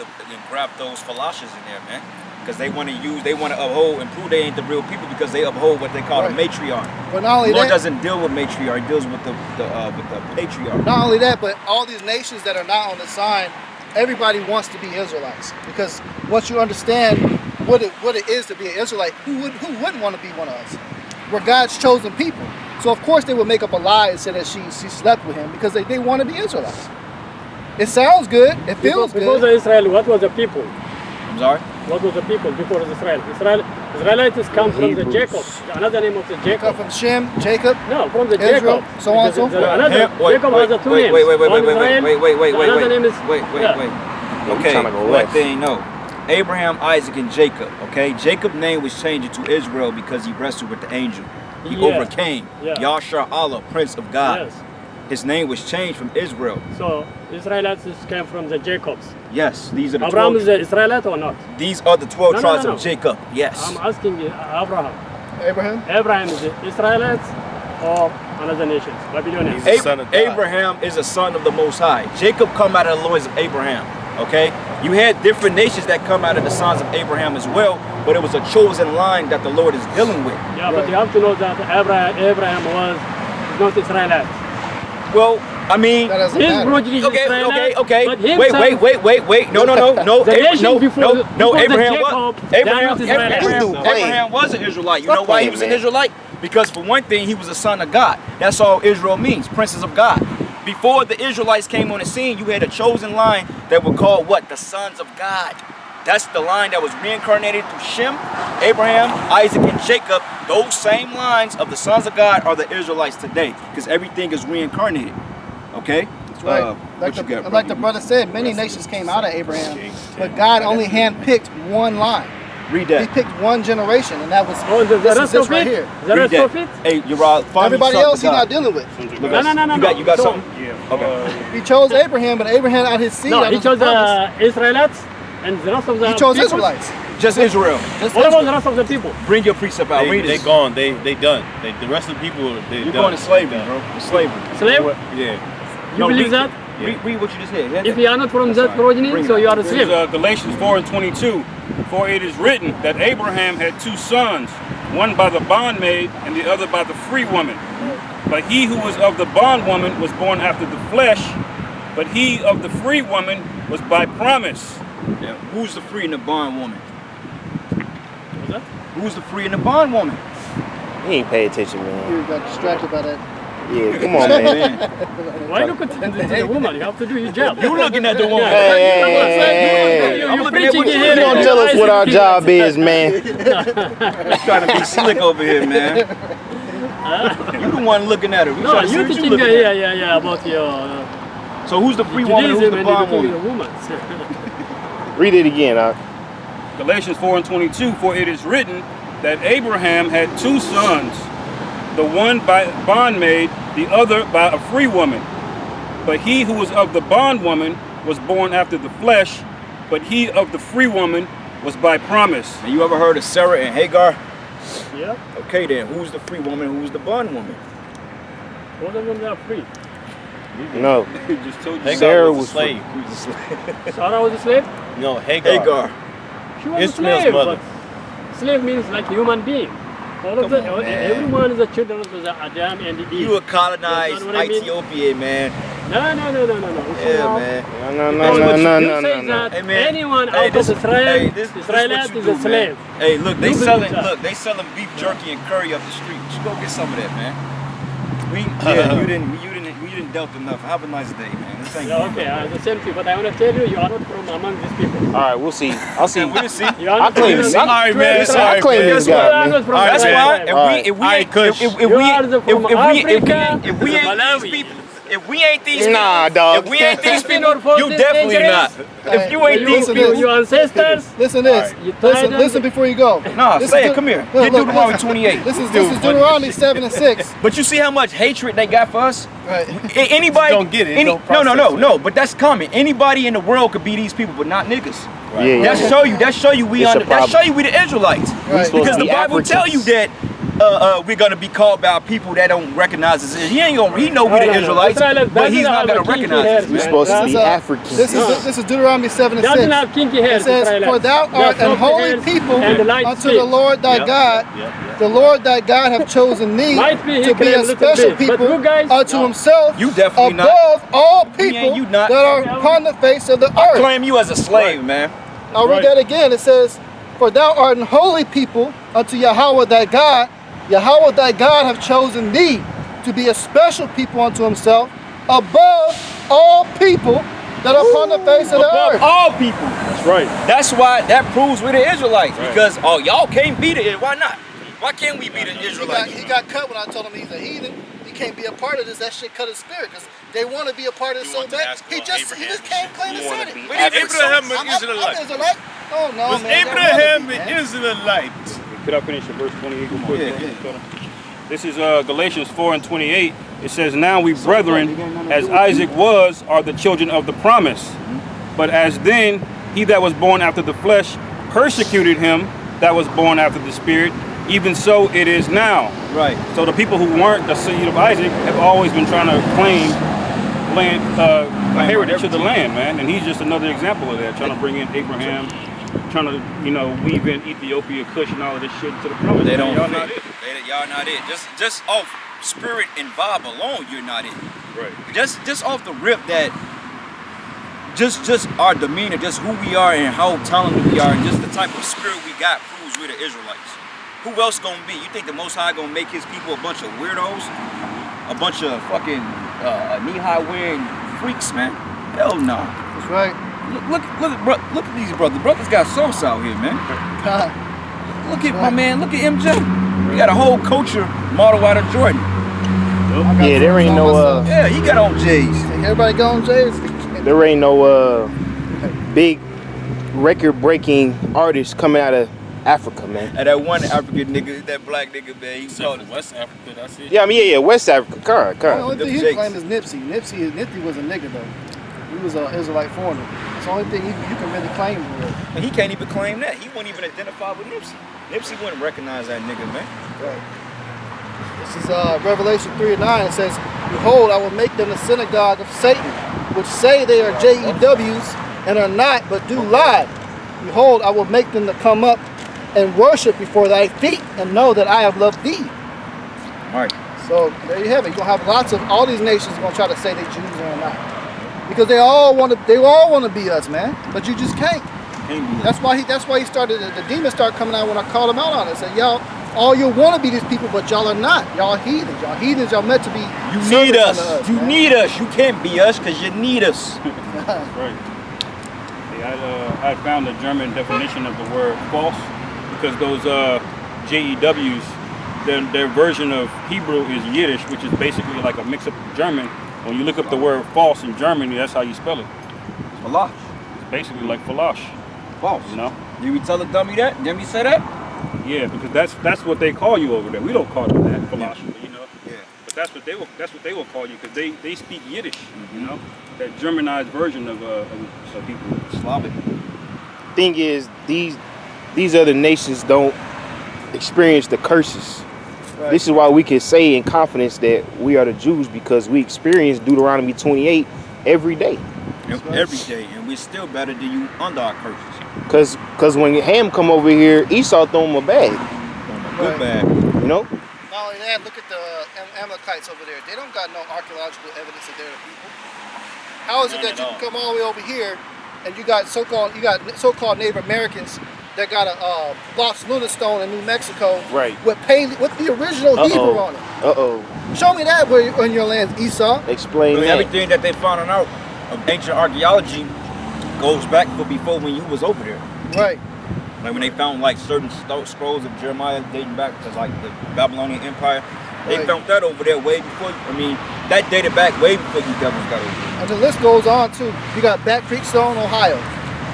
grab those philosophies in there, man. Because they want to uphold and prove they ain't the real people because they uphold what they call a matriarch. But not only The Lord that, doesn't deal with matriarch; He deals with the patriarch. not only that, but all these nations that are not on the sign, everybody wants to be Israelites because once you understand what it is to be an Israelite, who wouldn't want to be one of us? We're God's chosen people. So of course they would make up a lie and say that she slept with him because they want to be Israelites. It sounds good. It feels Before good. Israel, what was the people? I'm sorry. What was the people before Israel? Israelites come from the Hebrews. Jacob. Another name of the Come Jacob. from Shem, Jacob. No, from the Israel, Jacob. so on and so Because forth. Another Jacob has a two names. Wait. One Israel, another name is Wait. Yeah, we Okay, tryna go one left. thing, no. Abraham, Isaac, and Jacob. Okay, Jacob's name was changed to Israel because he wrestled with the angel. He Yeah. overcame. Yeah. Yahshua Allah, Prince of God. Yes. His name was changed from Israel. So Israelites came from the Jacobs. Yes, these are the Abraham 12. is an Israelite or not? These are the 12 No, no, tribes no, no. of Jacob. Yes. I'm asking you, Abraham. Abraham? Abraham is an Israelite or another nation? Babylonians. He's a son of God. Abraham is a son of the Most High. Jacob come out of the loins of Abraham. Okay? You had different nations that come out of the sons of Abraham as well, but it was a chosen line that the Lord is dealing with. Yeah, but you have to know that Abraham was not Israelite. Well, I mean, That doesn't His matter. progeny is okay. Israelite. But Wait. No. The nation before Abraham Jacob, was they are not Israelite. Abraham was an Israelite. You know why he was an man. Israelite? Because for one thing, he was a son of God. That's all Israel means, princes of God. Before the Israelites came on the scene, you had a chosen line that were called what? The sons of God. That's the line that was reincarnated through Shem, Abraham, Isaac, and Jacob. Those same lines of the sons of God are the Israelites today, because everything is reincarnated. Okay? That's right. Like the brother said, many nations came out of Abraham, but God only handpicked one line. Read He that. picked one generation, and that was The this is rest this of right it? here. The rest Read of that. it? Hey, Yerad, find Everybody me else he's something, not God. dealing with. No. You got So, something? Yeah. Okay. He chose Abraham, but Abraham out his seed. No, out he his chose promise. Israelites and the rest of the He chose people. Israelites. Just Israel. Just What about Israel. the rest of the people? Bring your precept out. Read They it. gone. They done. The rest of the people, they You're done. going to slavery, They bro. done. It's slavery. Slave? Yeah. You No, believe read- that? Read what you just said. If you are not from that progeny, so you are a This slave. is Galatians 4:22. For it is written that Abraham had two sons, one by the bondmaid and the other by the free woman. But he who was of the bondwoman was born after the flesh, but he of the free woman was by promise. Yeah. Who's the free and the bond woman? What's that? Who's the free and the bond woman? He ain't pay attention, man. You got distracted by that. Yeah, come on, man. Why look at the woman? You have to do your job. You looking at the woman. Hey, You're I'm looking at preaching what you here. you don't tell us what our job is, man. Trying to be slick over here, man. You the one looking at her. We No, trying to see you're what you teaching looking at. yeah, about your So who's the free woman and who's Judaism the and bond you're woman? talking a woman. Read it again, Galatians 4:22. For it is written that Abraham had two sons, the one by a bondmaid, the other by a free woman. But he who was of the bondwoman was born after the flesh, but he of the free woman was by promise. And you ever heard of Sarah and Hagar? Yeah, Okay then, who's the free woman and who's the bond woman? both of them are free. No. He just told you. Hagar Sarah was a was slave. Sarah was a slave? No, Hagar. Hagar. She was Ishmael's a slave, mother. but slave means like human being. All of everyone is a children of the Adam and the Eve. You a colonized That's what I mean. Ethiopian, man. No. Yeah, man. No. Say that Hey, man. anyone Hey, out this- of Israel, hey, this what Israelite you is do, a slave. man. Hey, look, they You selling believe that? they selling beef jerky and curry up the street. You should go get some of that, man. You didn't dealt enough. Have a nice day, man. This ain't Yeah, okay, the same thing. But I want to tell you, you are not from among these people. All right, we'll see. I'll see. We'll see. You are I not claim from it. among All right, man. Israel. I claim man. this You are guy, not man. from That's Israel. why if we ain't these Nah, people, dog. if we ain't these people, For you this definitely not. dangerous. If you ain't You these listen people, to Your ancestors, Listen this. You tired of Listen it? before you go. nah, This say is it. Come here. look, Get look, Deuteronomy listen. 28. This is Deuteronomy 7:6. But you see how much hatred they got for us? Right. Anybody Don't get it. any- Don't process no. But that's common. Anybody in the world could be these people, but not niggas. Yeah, That yeah. show you we It's a that problem. show you we the Israelites. Right. supposed Because to the be Bible Africans. tell you that we're gonna be called by people that don't recognize us. He know we the Israelites, but he's not gonna recognize us. We're Man. supposed to be This Africans. is Deuteronomy 7:6. doesn't have kinky hair. It says, "For thou art an holy people unto the Lord thy God. The Lord thy God have chosen thee Might be he to be claim a a little special bit, but people you guys- unto himself You definitely not. above all We ain't people you not. that are upon the face of the earth." Claim you as a slave, man. I'll read that again. It says, "For thou art an holy people unto Yahawah thy God. Yahawah thy God have chosen thee to be a special people unto himself above all people that are upon the face of the Above earth." all people. That's right. That's why that proves we're the Israelites. Because y'all can't be the why not? Why can't we be the Israelites? He got cut when I told him he's a heathen. He can't be a part of this. That shit cut his spirit because they want to be a part of it so want to bad. ask He about just came clean and said it. But even Abraham so- an Israelite. I'm Israelite. Oh no, Was man. Abraham an Israelite? Could I finish at verse 28 real quick? Yeah, man? yeah. This is Galatians 4:28. It says, "Now we brethren, as Isaac was, are the children of the promise. But as then he that was born after the flesh persecuted him that was born after the spirit, even so it is now." Right. So the people who weren't the seed of Isaac have always been trying to claim land, a heritage of the land, man. And he's just another example of that, trying to bring in Abraham, trying to, weave in Ethiopia, Cush, and all of this shit to the promise. They don't Y'all fit. not it. Y'all not it. Just off spirit and vibe alone, you're not it. Right. Just off the rip that just our demeanor, just who we are and how talented we are, and just the type of spirit we got proves we're the Israelites. Who else gonna be? You think the Most High gonna make his people a bunch of weirdos? A bunch of fucking knee-high wearing freaks, man? Hell no. That's right. Look at these brothers. Brothers got sauce out here, man. Look at my man. Look at MJ. We got a whole culture model out of Jordan. Yeah, there ain't no Yeah, he got on J's. Everybody go on J's. there ain't no big record-breaking artists coming out of Africa, man. And that one African nigga, that black nigga, man, he Except called for West Africa, that's it. Yeah, I mean, yeah, West Africa. The Car. only thing he Jakes. claimed is Nipsey. Nipsey was a nigga though. He was an Israelite foreigner. That's the only thing you can really claim for real. And he can't even claim that. He wouldn't even identify with Nipsey. Nipsey wouldn't recognize that nigga, man. Right. This is Revelation 3:9. It says, "Behold, I will make them the synagogue of Satan, which say they are JEWs and are not, but do lie. Behold, I will make them to come up and worship before thy feet, and know that I have loved thee." All right. So there you have it. You're gonna have lots of all these nations gonna try to say they Jews or not, because they all want to be us, man. But you just can't. That's why he started. The demons started coming out when I called him out on it. Said, y'all, all you want to be these people, but y'all are not. Y'all heathens. Y'all heathens. Y'all meant to be. You need servants us. unto You man. need us. You can't be us because you need us. Right. Yeah, I found the German definition of the word false, because those JEWs, their version of Hebrew is Yiddish, which is basically like a mix-up of German. When you look up the word false in German, that's how you spell it. Falash. It's basically like falash, False. you know? Did we tell the dummy that? Did we say that? Yeah, because that's what they call you over there. We don't call them that, falash, you know? Yeah. But that's what they will call you, because they speak Yiddish, you know? That Germanized version of people. Slavic. Thing is, these other nations don't experience the curses. Right. This is why we can say in confidence that we are the Jews, because we experience Deuteronomy 28 every day. Every day, and we're still better than you under our curses. Cause when Ham come over here, Esau throw him a bag, Good Right. bad. you know? Not only that, look at the Amalekites over there. They don't got no archaeological evidence that they're the people. How is it that you can come all the way over here and you got so-called Native Americans that got a Los Lunas stone in New Mexico, Right. with the original Hebrew on it? Show me that where in your land, Esau. Explain that. Everything that they found out of ancient archaeology goes back for before when you was over there. Right. Like when they found like certain scrolls of Jeremiah dating back to like the Babylonian Empire, they Right. found that over there way before. I mean, that dated back way before you devils got over there. And the list goes on too. You got Back Creek Stone, Ohio.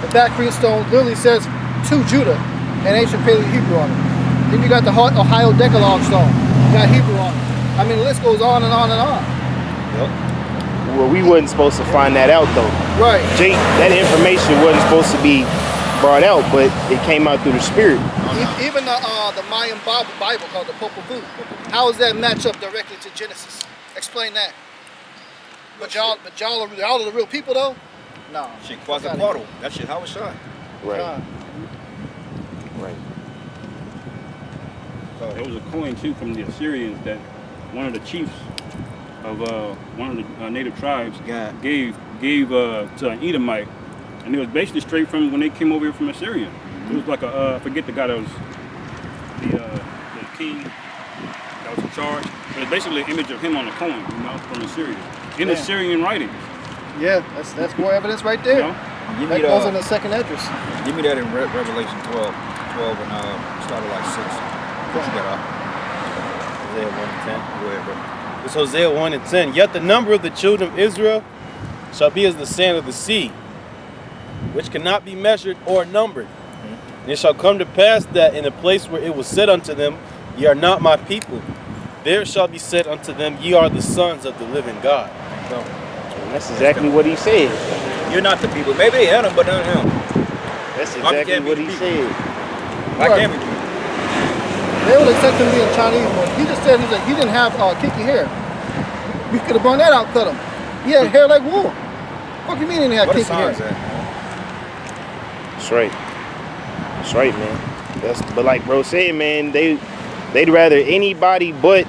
The Back Creek Stone literally says to Judah and ancient Paleo Hebrew on it. Then you got the Ohio Decalogue Stone. You got Hebrew on it. I mean, the list goes on and on and on. Well, we wasn't supposed to find that out though. Right. That information wasn't supposed to be brought out, but it came out through the spirit. Even the Mayan Bible called the Popol Vuh. How does that match up directly to Genesis? Explain that. But y'all are the real people though? No. Shit, Quetzalcoatl. That shit, YAHAWASHI. Right. Right. There was a coin too from the Assyrians that one of the chiefs of one of the native tribes gave to an Edomite, and it was basically straight from when they came over here from Assyria. It was like I forget the guy that was the king that was in charge, but it's basically an image of him on a coin, you know, from Assyria in Assyrian writings. Yeah, that's more evidence right there. You know? That goes in the second address. Give me that in Revelation 12 and start at like 6. What you got up? Hosea 1 and 10. Go ahead, bro. It's Hosea 1 and 10. Yet the number of the children of Israel shall be as the sand of the sea, which cannot be measured or numbered. And it shall come to pass that in the place where it was said unto them, ye are not my people, there shall be said unto them, ye are the sons of the living God. And that's exactly what he said. You're not the people. Maybe they had them, but not him. That's Why exactly can't we what be he people? said. Why can't we be? They would accept him being Chinese, but he just said he didn't have kinky hair. We could have brought that out, cut him. He had hair like wool. What do you mean he didn't have What a kinky hair? sign is that? That's right. That's right, man. But like bro said, man, they'd rather anybody but